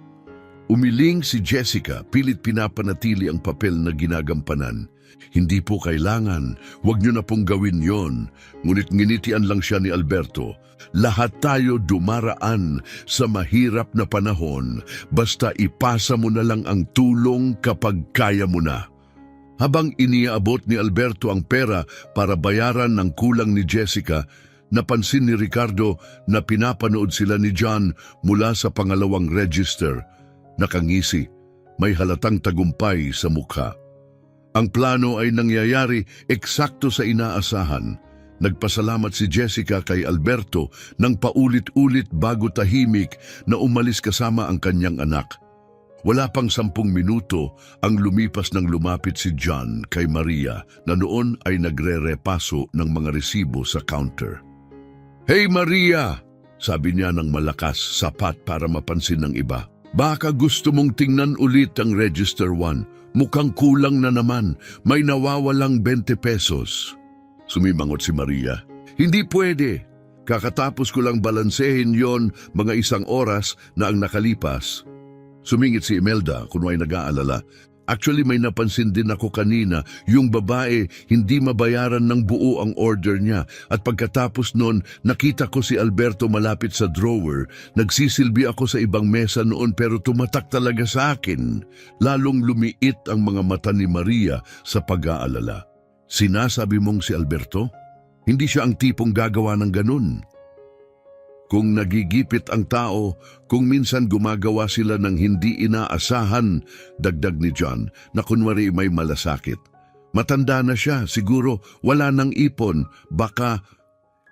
Umiling si Jessica, pilit pinapanatili ang papel na ginagampanan. "Hindi po kailangan, huwag niyo na pong gawin yon." Ngunit nginitian lang siya ni Alberto. "Lahat tayo dumaraan sa mahirap na panahon, basta ipasa mo na lang ang tulong kapag kaya mo na." Habang iniabot ni Alberto ang pera para bayaran ng kulang ni Jessica, napansin ni Ricardo na pinapanood sila ni John mula sa pangalawang register. Nakangisi, may halatang tagumpay sa mukha. Ang plano ay nangyayari eksakto sa inaasahan. Nagpasalamat si Jessica kay Alberto nang paulit-ulit bago tahimik na umalis kasama ang kanyang anak. Wala pang 10 minuto ang lumipas nang lumapit si John kay Maria na noon ay nagre-repaso ng mga resibo sa counter. "Hey Maria!" sabi niya ng malakas, sapat para mapansin ng iba. "Baka gusto mong tingnan ulit ang Register 1. Mukhang kulang na naman. May nawawalang 20 pesos. Sumimangot si Maria. "Hindi pwede. Kakatapos ko lang balansehin yon mga 1 oras na ang nakalipas." Sumingit si Imelda kung may nag-aalala. "Actually, may napansin din ako kanina, yung babae hindi mabayaran ng buo ang order niya at pagkatapos nun, nakita ko si Alberto malapit sa drawer. Nagsisilbi ako sa ibang mesa noon pero tumatak talaga sa akin." Lalong lumiit ang mga mata ni Maria sa pag-aalala. "Sinasabi mong si Alberto? Hindi siya ang tipong gagawa ng ganun." Kung nagigipit ang tao, kung minsan gumagawa sila ng hindi inaasahan, dagdag ni John, na kunwari may malasakit. "Matanda na siya, siguro wala nang ipon, baka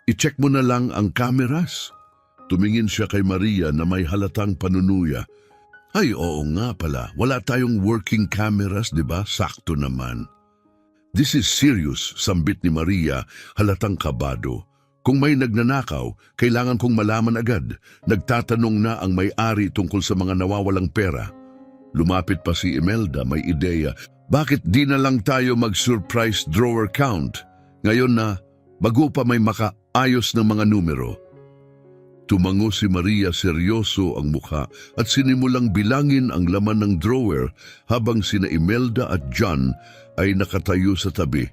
i-check mo na lang ang cameras." Tumingin siya kay Maria na may halatang panunuya. "Ay oo nga pala, wala tayong working cameras, di ba? Sakto naman." "This is serious," sambit ni Maria, halatang kabado. "Kung may nagnanakaw, kailangan kong malaman agad." Nagtatanong na ang may-ari tungkol sa mga nawawalang pera. Lumapit pa si Imelda, may ideya. "Bakit di na lang tayo mag-surprise drawer count? Ngayon na, bago pa may makaayos ng mga numero." Tumango si Maria, seryoso ang mukha at sinimulang bilangin ang laman ng drawer habang sina Imelda at John ay nakatayo sa tabi,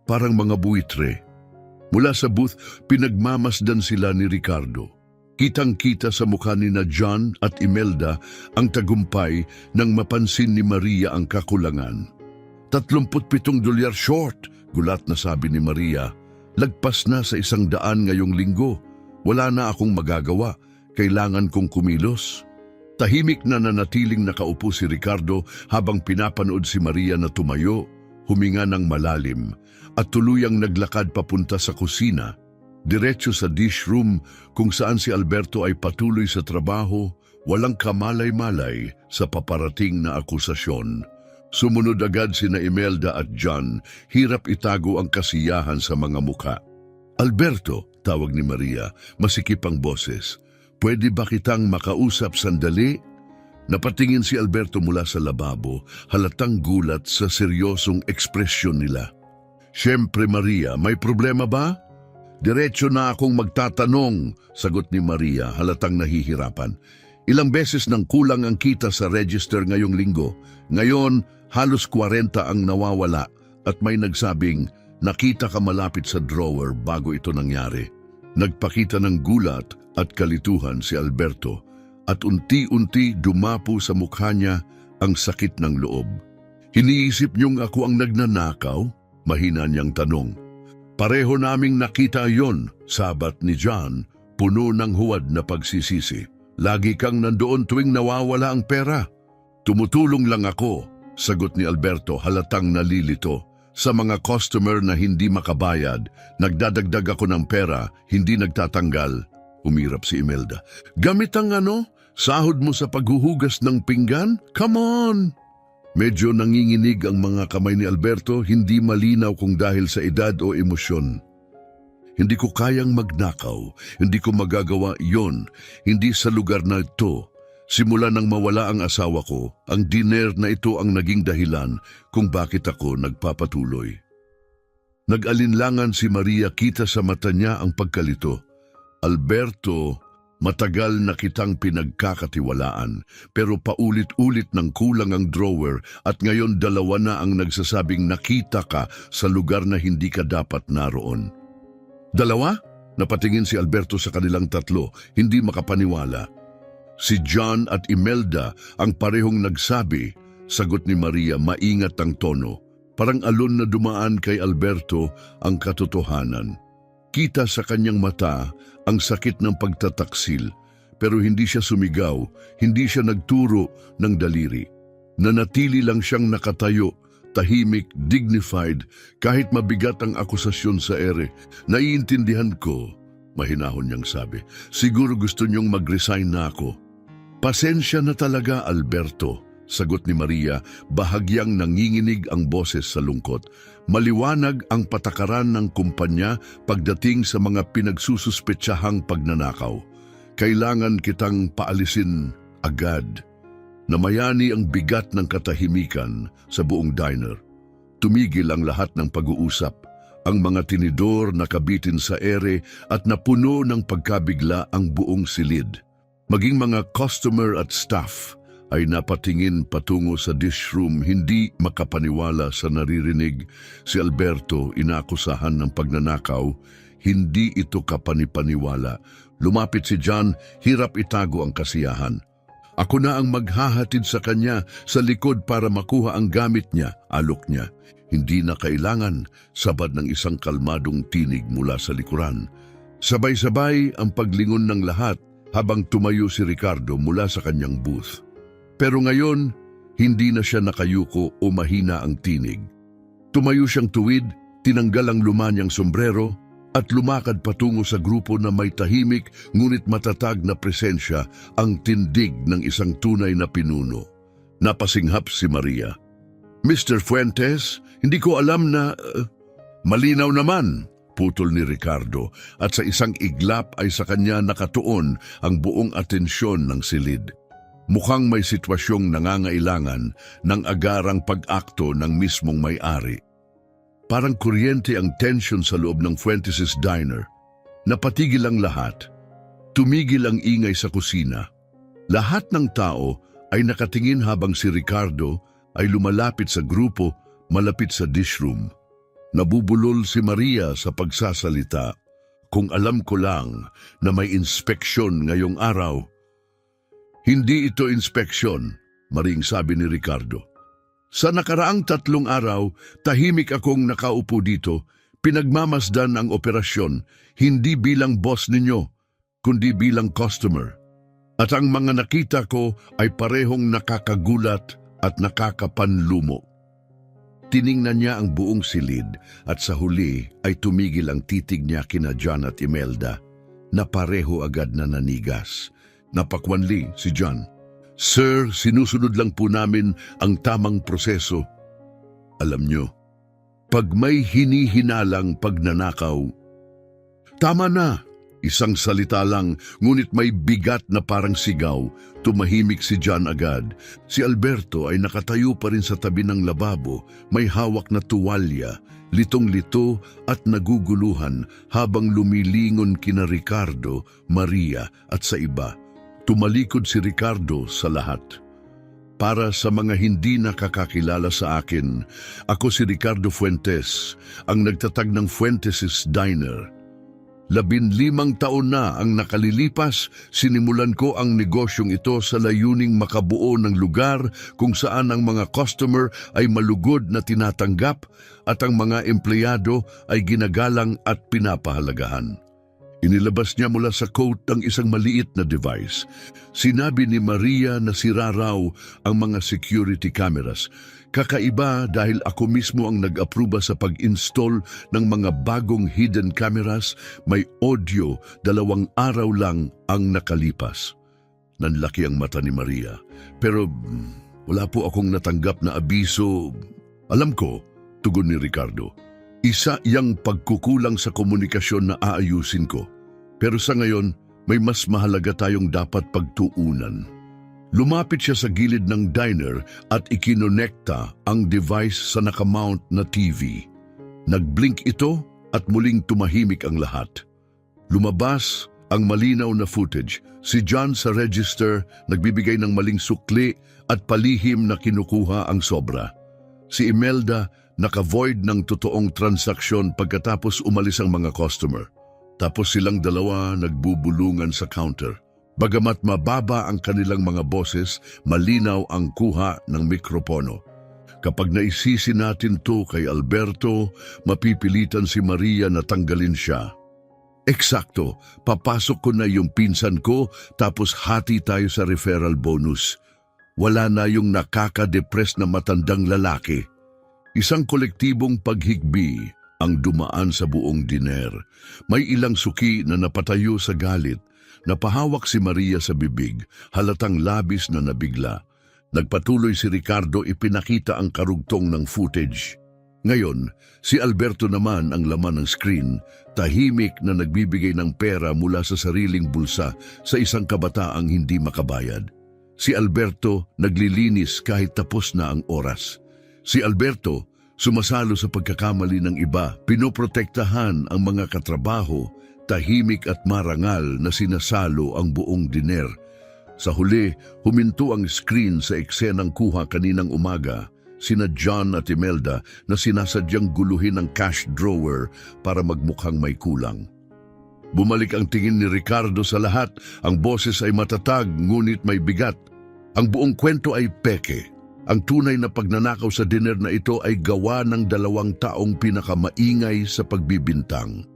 parang mga buitre. Mula sa booth, pinagmamasdan sila ni Ricardo. Kitang-kita sa mukha ni na John at Imelda ang tagumpay nang mapansin ni Maria ang kakulangan. $37 short, gulat na sabi ni Maria. Lagpas na sa 100 ngayong linggo. Wala na akong magagawa. Kailangan kong kumilos. Tahimik na nanatiling nakaupo si Ricardo habang pinapanood si Maria na tumayo, huminga ng malalim, at tuluyang naglakad papunta sa kusina, diretso sa dish room kung saan si Alberto ay patuloy sa trabaho, walang kamalay-malay sa paparating na akusasyon. Sumunod agad sina Imelda at John, hirap itago ang kasiyahan sa mga mukha. Alberto, tawag ni Maria, masikip ang boses. Pwede ba kitang makausap sandali? Napatingin si Alberto mula sa lababo, halatang gulat sa seryosong ekspresyon nila. Siyempre Maria, may problema ba? Diretso na akong magtatanong, sagot ni Maria, halatang nahihirapan. Ilang beses nang kulang ang kita sa register ngayong linggo. Ngayon, halos 40 ang nawawala at may nagsabing, nakita ka malapit sa drawer bago ito nangyari. Nagpakita ng gulat at kalituhan si Alberto at unti-unti dumapo sa mukha niya ang sakit ng loob. Iniisip niyong ako ang nagnanakaw? Mahina niyang tanong. Pareho naming nakita yon, sabat ni John, puno ng huwad na pagsisisi. Lagi kang nandoon tuwing nawawala ang pera. Tumutulong lang ako, sagot ni Alberto halatang nalilito. Sa mga customer na hindi makabayad, nagdadagdag ako ng pera, hindi nagtatanggal. Umirap si Imelda. Gamit ang sahod mo sa paghuhugas ng pinggan? Come on! Medyo nanginginig ang mga kamay ni Alberto, hindi malinaw kung dahil sa edad o emosyon. Hindi ko kayang magnakaw, hindi ko magagawa yon, hindi sa lugar na ito. Simula nang mawala ang asawa ko, ang diner na ito ang naging dahilan kung bakit ako nagpapatuloy. Nag-alinlangan si Maria, kita sa mata niya ang pagkalito. Alberto, matagal na kitang pinagkakatiwalaan, pero paulit-ulit nang kulang ang drawer at ngayon 2 na ang nagsasabing nakita ka sa lugar na hindi ka dapat naroon. 2? Napatingin si Alberto sa kanilang tatlo, hindi makapaniwala. Si John at Imelda ang parehong nagsabi, sagot ni Maria, maingat ang tono. Parang alon na dumaan kay Alberto ang katotohanan. Kita sa kanyang mata ang sakit ng pagtataksil, pero hindi siya sumigaw, hindi siya nagturo ng daliri. Nanatili lang siyang nakatayo, tahimik, dignified, kahit mabigat ang akusasyon sa ere. Naiintindihan ko, mahinahon niyang sabi. Siguro gusto niyong mag-resign na ako. Pasensya na talaga, Alberto, sagot ni Maria, bahagyang nanginginig ang boses sa lungkot. Maliwanag ang patakaran ng kumpanya pagdating sa mga pinagsususpetsahang pagnanakaw. Kailangan kitang paalisin agad. Namayani ang bigat ng katahimikan sa buong diner. Tumigil ang lahat ng pag-uusap. Ang mga tinidor nakabitin sa ere at napuno ng pagkabigla ang buong silid. Maging mga customer at staff ay napatingin patungo sa dish room, hindi makapaniwala sa naririnig. Si Alberto inaakusahan ng pagnanakaw, hindi ito kapanipaniwala. Lumapit si John, hirap itago ang kasiyahan. Ako na ang maghahatid sa kanya sa likod para makuha ang gamit niya, alok niya. Hindi na kailangan, sabad ng isang kalmadong tinig mula sa likuran. Sabay-sabay ang paglingon ng lahat habang tumayo si Ricardo mula sa kanyang booth. Pero ngayon, hindi na siya nakayuko o mahina ang tinig. Tumayo siyang tuwid, tinanggal ang luma niyang sombrero at lumakad patungo sa grupo na may tahimik ngunit matatag na presensya, ang tindig ng isang tunay na pinuno. Napasinghap si Maria. Mr. Fuentes, hindi ko alam na... Malinaw naman, putol ni Ricardo, at sa isang iglap ay sa kanya nakatuon ang buong atensyon ng silid. Mukhang may sitwasyong nangangailangan ng agarang pag-akto ng mismong may-ari. Parang kuryente ang tension sa loob ng Fuentes' diner. Napatigil ang lahat. Tumigil ang ingay sa kusina. Lahat ng tao ay nakatingin habang si Ricardo ay lumalapit sa grupo malapit sa dishroom. Nabubulol si Maria sa pagsasalita. Kung alam ko lang na may inspeksyon ngayong araw. Hindi ito inspeksyon, maring sabi ni Ricardo. Sa nakaraang 3 araw, tahimik akong nakaupo dito, pinagmamasdan ang operasyon, hindi bilang boss ninyo, kundi bilang customer. At ang mga nakita ko ay parehong nakakagulat at nakakapanlumo. Tiningnan niya ang buong silid at sa huli ay tumigil ang titig niya kina John at Imelda na pareho agad na nanigas. Napakwanli si John. Sir, sinusunod lang po namin ang tamang proseso. Alam nyo, pag may hinihinalang pagnanakaw, tama na, isang salita lang, ngunit may bigat na parang sigaw, tumahimik si John agad. Si Alberto ay nakatayo pa rin sa tabi ng lababo, may hawak na tuwalya, litong-lito at naguguluhan habang lumilingon kina Ricardo, Maria at sa iba. Tumalikod si Ricardo sa lahat. Para sa mga hindi nakakakilala sa akin, ako si Ricardo Fuentes, ang nagtatag ng Fuentes' Diner. 15 taon na ang nakalilipas, sinimulan ko ang negosyong ito sa layuning makabuo ng lugar kung saan ang mga customer ay malugod na tinatanggap at ang mga empleyado ay ginagalang at pinapahalagahan. Inilabas niya mula sa coat ang isang maliit na device. Sinabi ni Maria na sira raw ang mga security cameras. Kakaiba dahil ako mismo ang nag-aproba sa pag-install ng mga bagong hidden cameras, may audio, 2 araw lang ang nakalipas. Nanlaki ang mata ni Maria. Pero wala po akong natanggap na abiso. Alam ko, tugon ni Ricardo. Isa yang pagkukulang sa komunikasyon na aayusin ko. Pero sa ngayon, may mas mahalaga tayong dapat pagtuunan. Lumapit siya sa gilid ng diner at ikinonekta ang device sa nakamount na TV. Nagblink ito at muling tumahimik ang lahat. Lumabas ang malinaw na footage. Si John sa register nagbibigay ng maling sukli at palihim na kinukuha ang sobra. Si Imelda naka-void ng totoong transaksyon pagkatapos umalis ang mga customer. Tapos silang dalawa nagbubulungan sa counter. Bagamat mababa ang kanilang mga boses, malinaw ang kuha ng mikropono. Kapag naisisi natin to kay Alberto, mapipilitan si Maria na tanggalin siya. Eksakto, papasok ko na yung pinsan ko tapos hati tayo sa referral bonus. Wala na yung nakaka-depress na matandang lalaki. Isang kolektibong paghigbi ang dumaan sa buong diner. May ilang suki na napatayo sa galit. Napahawak si Maria sa bibig, halatang labis na nabigla. Nagpatuloy si Ricardo ipinakita ang karugtong ng footage. Ngayon, si Alberto naman ang laman ng screen, tahimik na nagbibigay ng pera mula sa sariling bulsa sa isang kabataang hindi makabayad. Si Alberto naglilinis kahit tapos na ang oras. Si Alberto, sumasalo sa pagkakamali ng iba, pinoprotektahan ang mga katrabaho, tahimik at marangal na sinasalo ang buong diner. Sa huli, huminto ang screen sa eksenang kuha kaninang umaga, sina John at Imelda na sinasadyang guluhin ang cash drawer para magmukhang may kulang. Bumalik ang tingin ni Ricardo sa lahat, ang boses ay matatag ngunit may bigat. Ang buong kwento ay peke. Ang tunay na pagnanakaw sa dinner na ito ay gawa ng 2 taong pinakamaingay sa pagbibintang.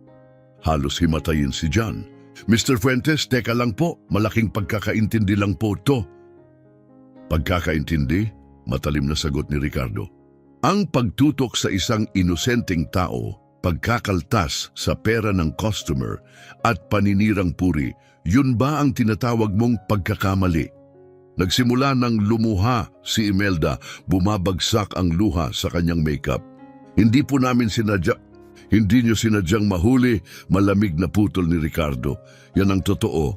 Halos himatayin si John. Mr. Fuentes, teka lang po, malaking pagkakaintindi lang po to. Pagkakaintindi? Matalim na sagot ni Ricardo. Ang pagtutok sa isang inosenteng tao, pagkakaltas sa pera ng customer at paninirang puri, yun ba ang tinatawag mong pagkakamali? Nagsimula ng lumuha si Imelda, bumabagsak ang luha sa kanyang makeup. Hindi niyo sinadyang mahuli, malamig na putol ni Ricardo. Yan ang totoo.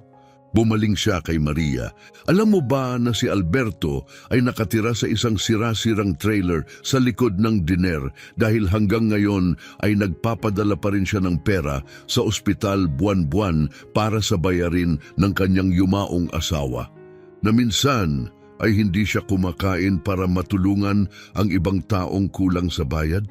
Bumaling siya kay Maria. Alam mo ba na si Alberto ay nakatira sa isang sira-sirang trailer sa likod ng diner dahil hanggang ngayon ay nagpapadala pa rin siya ng pera sa ospital buwan-buwan para sa bayarin ng kanyang yumaong asawa. Na minsan ay hindi siya kumakain para matulungan ang ibang taong kulang sa bayad?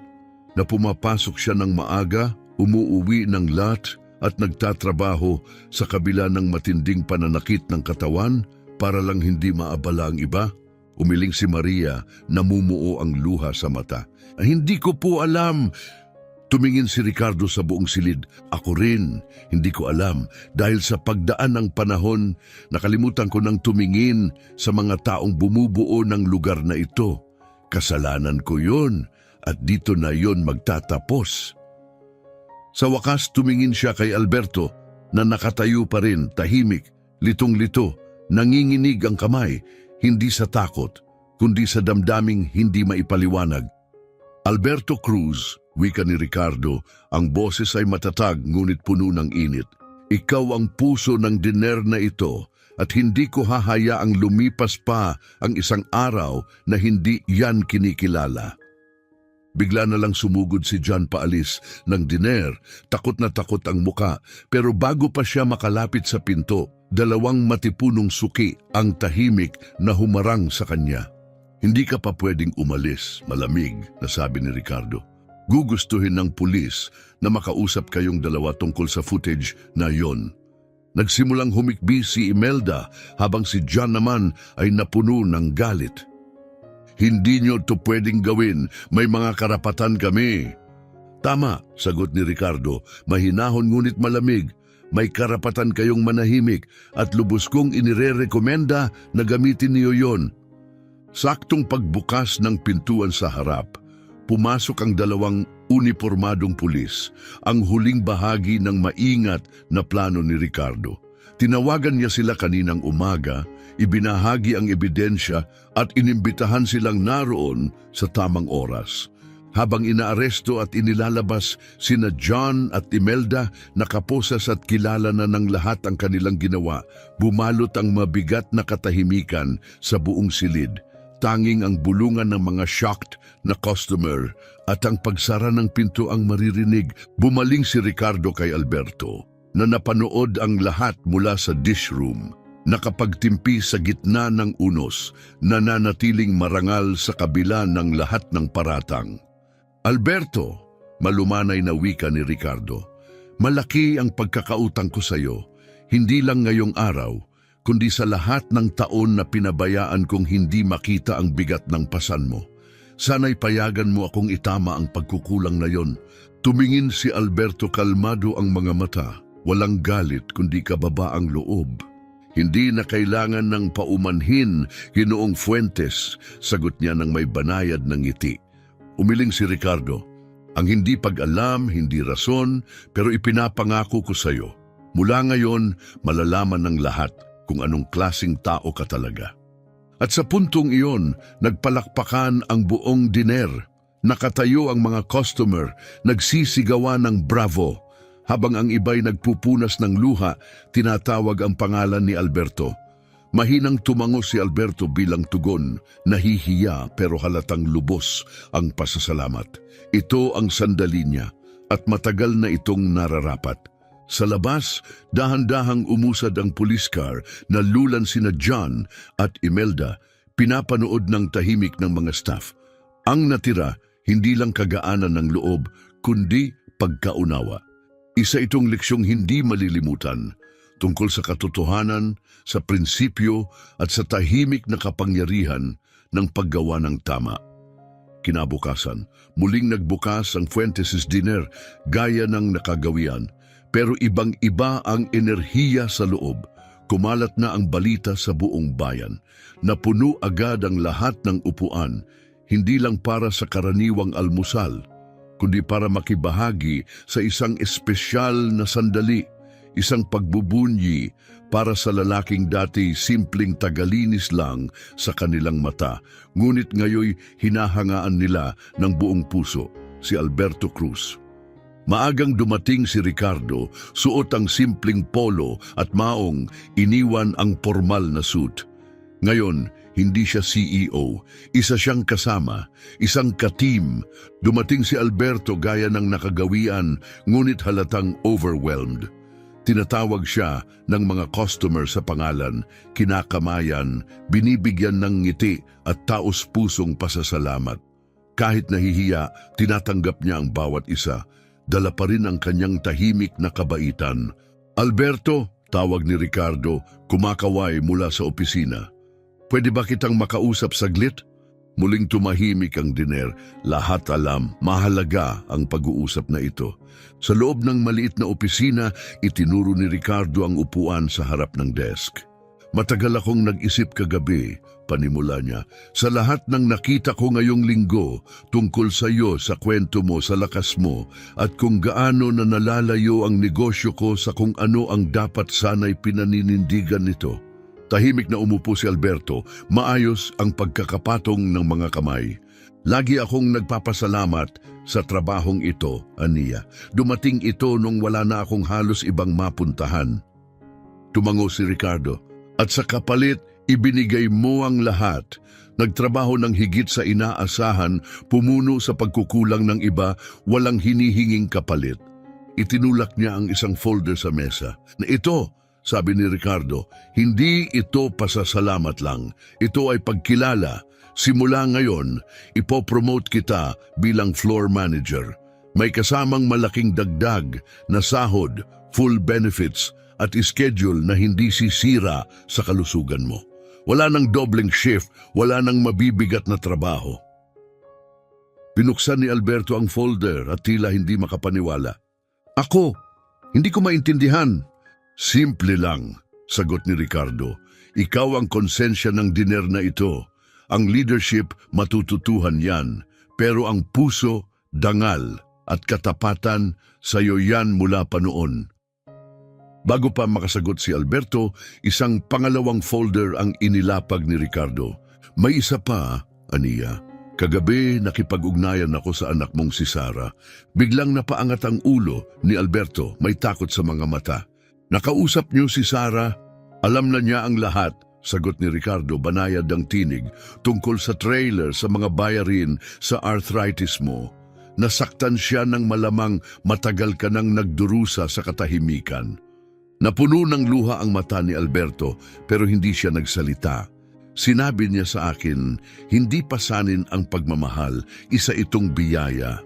Na pumapasok siya ng maaga, umuuwi ng lat at nagtatrabaho sa kabila ng matinding pananakit ng katawan para lang hindi maabala ang iba? Umiling si Maria, namumuo ang luha sa mata. Hindi ko po alam. Tumingin si Ricardo sa buong silid. Ako rin, hindi ko alam. Dahil sa pagdaan ng panahon, nakalimutan ko nang tumingin sa mga taong bumubuo ng lugar na ito. Kasalanan ko yun at dito na yon magtatapos. Sa wakas tumingin siya kay Alberto na nakatayo pa rin, tahimik, litong-lito, nanginginig ang kamay, hindi sa takot, kundi sa damdaming hindi maipaliwanag. Alberto Cruz, wika ni Ricardo, ang boses ay matatag ngunit puno ng init. Ikaw ang puso ng diner na ito at hindi ko hahayaang lumipas pa ang isang araw na hindi yan kinikilala. Bigla na lang sumugod si John paalis ng diner, takot na takot ang muka, pero bago pa siya makalapit sa pinto, dalawang matipunong suki ang tahimik na humarang sa kanya. Hindi ka pa pwedeng umalis, malamig, nasabi ni Ricardo. Gugustuhin ng pulis na makausap kayong dalawa tungkol sa footage na yon. Nagsimulang humikbi si Imelda habang si John naman ay napuno ng galit. Hindi nyo to pwedeng gawin, may mga karapatan kami. Tama, sagot ni Ricardo, mahinahon ngunit malamig. May karapatan kayong manahimik at lubos kong inirerekomenda na gamitin niyo yon. Saktong pagbukas ng pintuan sa harap, pumasok ang dalawang unipormadong pulis, ang huling bahagi ng maingat na plano ni Ricardo. Tinawagan niya sila kaninang umaga, ibinahagi ang ebidensya at inimbitahan silang naroon sa tamang oras. Habang inaaresto at inilalabas sina John at Imelda, nakaposas at kilala na ng lahat ang kanilang ginawa, bumalot ang mabigat na katahimikan sa buong silid. Tanging ang bulungan ng mga shocked na customer at ang pagsara ng pinto ang maririnig. Bumaling si Ricardo kay Alberto na napanood ang lahat mula sa dish room. Nakapagtimpi sa gitna ng unos, nananatiling marangal sa kabila ng lahat ng paratang. Alberto, malumanay na wika ni Ricardo, malaki ang pagkakautang ko sa iyo, hindi lang ngayong araw, kundi sa lahat ng taon na pinabayaan kong hindi makita ang bigat ng pasan mo. Sana'y payagan mo akong itama ang pagkukulang na yon. Tumingin si Alberto, kalmado ang mga mata, walang galit kundi kababaang loob. Hindi na kailangan ng paumanhin, Ginoong Fuentes, sagot niya ng may banayad ng ngiti. Umiling si Ricardo, ang hindi pag-alam, hindi rason, pero ipinapangako ko sa iyo. Mula ngayon, malalaman ng lahat kung anong klasing tao ka talaga. At sa puntong iyon, nagpalakpakan ang buong diner. Nakatayo ang mga customer, nagsisigawan ng bravo. Habang ang iba'y nagpupunas ng luha, tinatawag ang pangalan ni Alberto. Mahinang tumango si Alberto bilang tugon, nahihiya pero halatang lubos ang pasasalamat. Ito ang sandali niya at matagal na itong nararapat. Sa labas, dahan-dahang umusad ang police car na lulan sina John at Imelda, pinapanood ng tahimik ng mga staff. Ang natira, hindi lang kagaanan ng loob, kundi pagkaunawa. Isa itong leksyong hindi malilimutan, tungkol sa katotohanan, sa prinsipyo at sa tahimik na kapangyarihan ng paggawa ng tama. Kinabukasan, muling nagbukas ang Fuentes' dinner gaya ng nakagawian, pero ibang-iba ang enerhiya sa loob. Kumalat na ang balita sa buong bayan. Napuno agad ang lahat ng upuan, hindi lang para sa karaniwang almusal, kundi para makibahagi sa isang espesyal na sandali, isang pagbubunyi para sa lalaking dati simpleng tagalinis lang sa kanilang mata, ngunit ngayoy hinahangaan nila ng buong puso, si Alberto Cruz. Maagang dumating si Ricardo, suot ang simpleng polo at maong iniwan ang formal na suit. Ngayon, hindi siya CEO, isa siyang kasama, isang ka-team. Dumating si Alberto gaya ng nakagawian, ngunit halatang overwhelmed. Tinatawag siya ng mga customer sa pangalan, kinakamayan, binibigyan ng ngiti at taos-pusong pasasalamat. Kahit nahihiya, tinatanggap niya ang bawat isa. Dala pa rin ang kanyang tahimik na kabaitan. Alberto, tawag ni Ricardo, kumakaway mula sa opisina. Pwede ba kitang makausap saglit? Muling tumahimik ang diner. Lahat alam, mahalaga ang pag-uusap na ito. Sa loob ng maliit na opisina, itinuro ni Ricardo ang upuan sa harap ng desk. Matagal akong nag-isip kagabi, panimula niya, sa lahat ng nakita ko ngayong linggo tungkol sa iyo, sa kwento mo, sa lakas mo, at kung gaano na nalalayo ang negosyo ko sa kung ano ang dapat sana'y pinaninindigan nito. Tahimik na umupo si Alberto, maayos ang pagkakapatong ng mga kamay. Lagi akong nagpapasalamat sa trabahong ito, aniya. Dumating ito nung wala na akong halos ibang mapuntahan. Tumango si Ricardo. At sa kapalit, ibinigay mo ang lahat. Nagtrabaho ng higit sa inaasahan, pumuno sa pagkukulang ng iba, walang hinihinging kapalit. Itinulak niya ang isang folder sa mesa. Na ito, sabi ni Ricardo, hindi ito pasasalamat lang. Ito ay pagkilala. Simula ngayon, ipopromote kita bilang floor manager. May kasamang malaking dagdag na sahod, full benefits, at schedule na hindi sisira sa kalusugan mo. Wala nang dobleng shift, wala nang mabibigat na trabaho. Binuksan ni Alberto ang folder at tila hindi makapaniwala. Ako, hindi ko maintindihan. Simple lang, sagot ni Ricardo. Ikaw ang konsensya ng diner na ito. Ang leadership, matututuhan yan. Pero ang puso, dangal at katapatan, sa'yo yan mula pa noon. Bago pa makasagot si Alberto, isang pangalawang folder ang inilapag ni Ricardo. May isa pa, aniya. Kagabi nakipag-ugnayan ako sa anak mong si Sara. Biglang napaangat ang ulo ni Alberto, may takot sa mga mata. Nakausap niyo si Sara? Alam na niya ang lahat, sagot ni Ricardo, banayad ang tinig, tungkol sa trailer, sa mga bayarin, sa arthritis mo. Nasaktan siya ng malamang matagal ka nang nagdurusa sa katahimikan. Napuno ng luha ang mata ni Alberto pero hindi siya nagsalita. Sinabi niya sa akin, hindi pasanin ang pagmamahal, isa itong biyaya.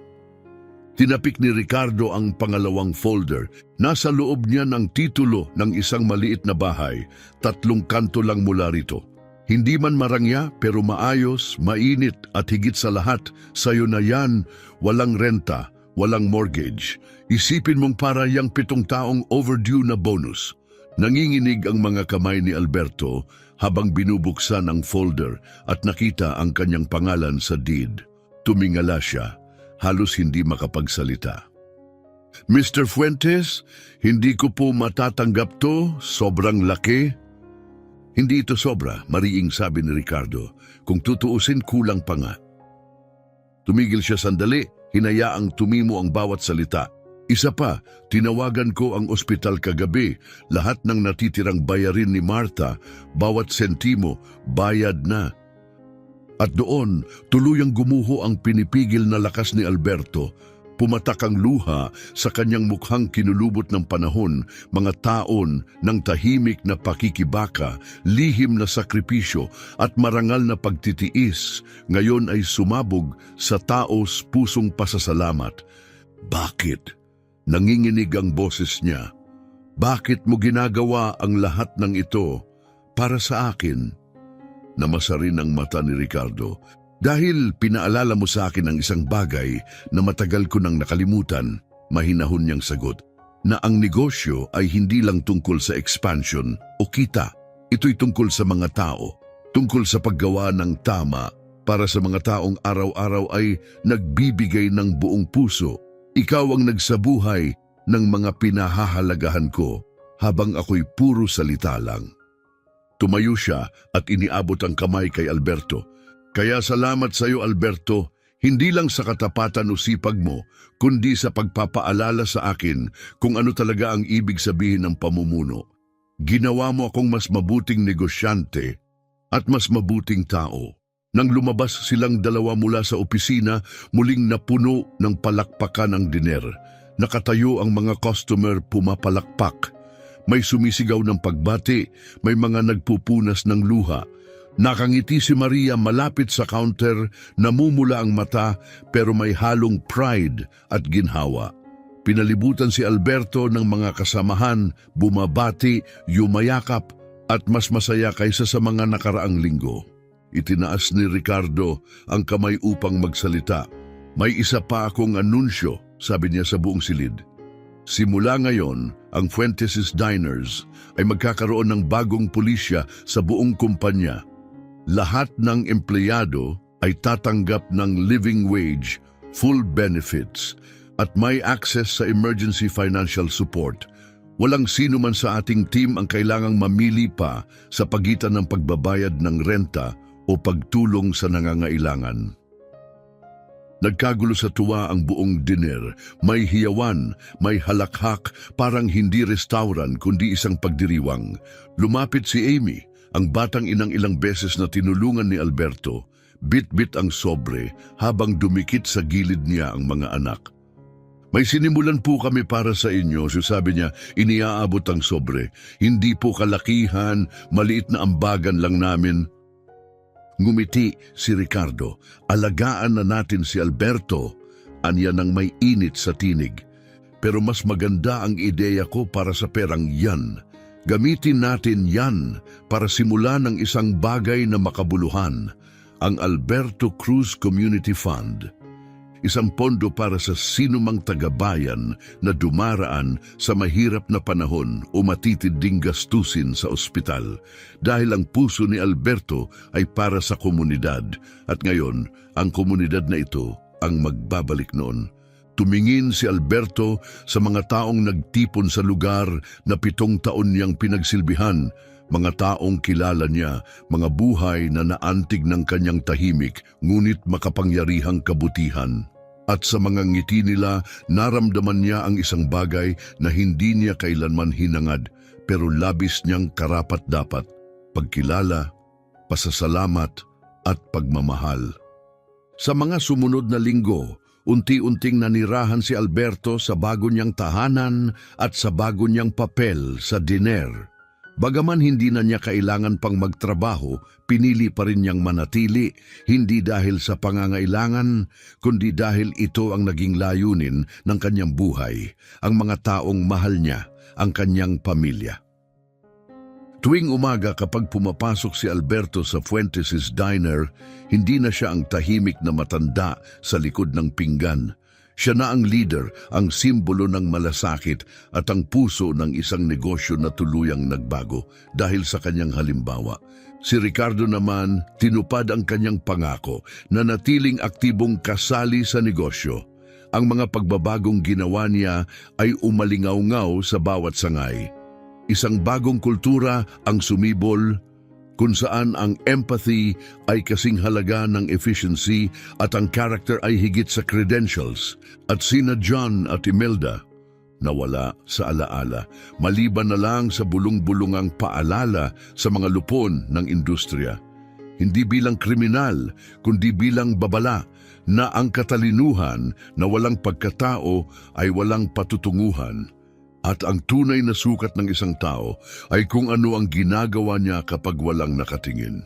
Tinapik ni Ricardo ang pangalawang folder. Nasa loob niya ng titulo ng isang maliit na bahay, 3 kanto lang mula rito. Hindi man marangya pero maayos, mainit at higit sa lahat, sayo na yan, walang renta, walang mortgage. Isipin mong para yang 7 taong overdue na bonus. Nanginginig ang mga kamay ni Alberto habang binubuksan ang folder at nakita ang kanyang pangalan sa deed. Tumingala siya, halos hindi makapagsalita. Mr. Fuentes, hindi ko po matatanggap to, sobrang laki. Hindi ito sobra, mariing sabi ni Ricardo. Kung tutuusin, kulang pa nga. Tumigil siya sandali, hinayaang tumimo ang bawat salita. Isa pa, tinawagan ko ang ospital kagabi. Lahat ng natitirang bayarin ni Martha, bawat sentimo, bayad na. At doon, tuluyang gumuho ang pinipigil na lakas ni Alberto. Pumatak ang luha sa kanyang mukhang kinulubot ng panahon, mga taon ng tahimik na pakikibaka, lihim na sakripisyo at marangal na pagtitiis, ngayon ay sumabog sa taos pusong pasasalamat. Bakit? Nanginginig ang boses niya. Bakit mo ginagawa ang lahat ng ito para sa akin? Namasa rin ang mata ni Ricardo. Dahil pinaalala mo sa akin ang isang bagay na matagal ko nang nakalimutan, mahinahon niyang sagot, na ang negosyo ay hindi lang tungkol sa expansion o kita. Ito'y tungkol sa mga tao, tungkol sa paggawa ng tama para sa mga taong araw-araw ay nagbibigay ng buong puso. Ikaw ang nagsabuhay ng mga pinahahalagahan ko habang ako'y puro salita lang. Tumayo siya at iniabot ang kamay kay Alberto. Kaya salamat sa iyo, Alberto. Hindi lang sa katapatan o sipag mo, kundi sa pagpapaalala sa akin kung ano talaga ang ibig sabihin ng pamumuno. Ginawa mo akong mas mabuting negosyante at mas mabuting tao. Nang lumabas silang dalawa mula sa opisina, muling napuno ng palakpakan ang diner. Nakatayo ang mga customer pumapalakpak. May sumisigaw ng pagbati, may mga nagpupunas ng luha. Nakangiti si Maria malapit sa counter, namumula ang mata pero may halong pride at ginhawa. Pinalibutan si Alberto ng mga kasamahan, bumabati, yumayakap at mas masaya kaysa sa mga nakaraang linggo. Itinaas ni Ricardo ang kamay upang magsalita. May isa pa akong anunsyo, sabi niya sa buong silid. Simula ngayon, ang Fuentes' Diners ay magkakaroon ng bagong pulisya sa buong kumpanya. Lahat ng empleyado ay tatanggap ng living wage, full benefits, at may access sa emergency financial support. Walang sino man sa ating team ang kailangang mamili pa sa pagitan ng pagbabayad ng renta o pagtulong sa nangangailangan. Nagkagulo sa tuwa ang buong diner. May hiyawan, may halakhak, parang hindi restaurant kundi isang pagdiriwang. Lumapit si Amy, ang batang inang ilang beses na tinulungan ni Alberto. Bit-bit ang sobre habang dumikit sa gilid niya ang mga anak. May sinimulan po kami para sa inyo, sabi niya, iniaabot ang sobre. Hindi po kalakihan, maliit na ambagan lang namin. Ngumiti si Ricardo, alagaan na natin si Alberto, anya nang may init sa tinig. Pero mas maganda ang ideya ko para sa perang yan. Gamitin natin yan para simulan ng isang bagay na makabuluhan, ang Alberto Cruz Community Fund. Isang pondo para sa sinumang tagabayan na dumaraan sa mahirap na panahon o matitinding gastusin sa ospital. Dahil ang puso ni Alberto ay para sa komunidad at ngayon ang komunidad na ito ang magbabalik noon. Tumingin si Alberto sa mga taong nagtipon sa lugar na 7 taon niyang pinagsilbihan, mga taong kilala niya, mga buhay na naantig ng kanyang tahimik ngunit makapangyarihang kabutihan. At sa mga ngiti nila, naramdaman niya ang isang bagay na hindi niya kailanman hinangad pero labis niyang karapat-dapat, pagkilala, pasasalamat at pagmamahal. Sa mga sumunod na linggo, unti-unting nanirahan si Alberto sa bago niyang tahanan at sa bago niyang papel sa diner. Bagaman hindi na niya kailangan pang magtrabaho, pinili pa rin niyang manatili, hindi dahil sa pangangailangan, kundi dahil ito ang naging layunin ng kanyang buhay, ang mga taong mahal niya, ang kanyang pamilya. Tuwing umaga kapag pumapasok si Alberto sa Fuentes' Diner, hindi na siya ang tahimik na matanda sa likod ng pinggan. Siya na ang leader, ang simbolo ng malasakit at ang puso ng isang negosyo na tuluyang nagbago dahil sa kanyang halimbawa. Si Ricardo naman, tinupad ang kanyang pangako na natiling aktibong kasali sa negosyo. Ang mga pagbabagong ginawa niya ay umalingaw-ngaw sa bawat sangay. Isang bagong kultura ang sumibol, kung saan ang empathy ay kasing halaga ng efficiency at ang character ay higit sa credentials. At sina John at Imelda, nawala sa alaala, maliban na lang sa bulong-bulungang paalala sa mga lupon ng industriya. Hindi bilang kriminal, kundi bilang babala na ang katalinuhan na walang pagkatao ay walang patutunguhan. At ang tunay na sukat ng isang tao ay kung ano ang ginagawa niya kapag walang nakatingin.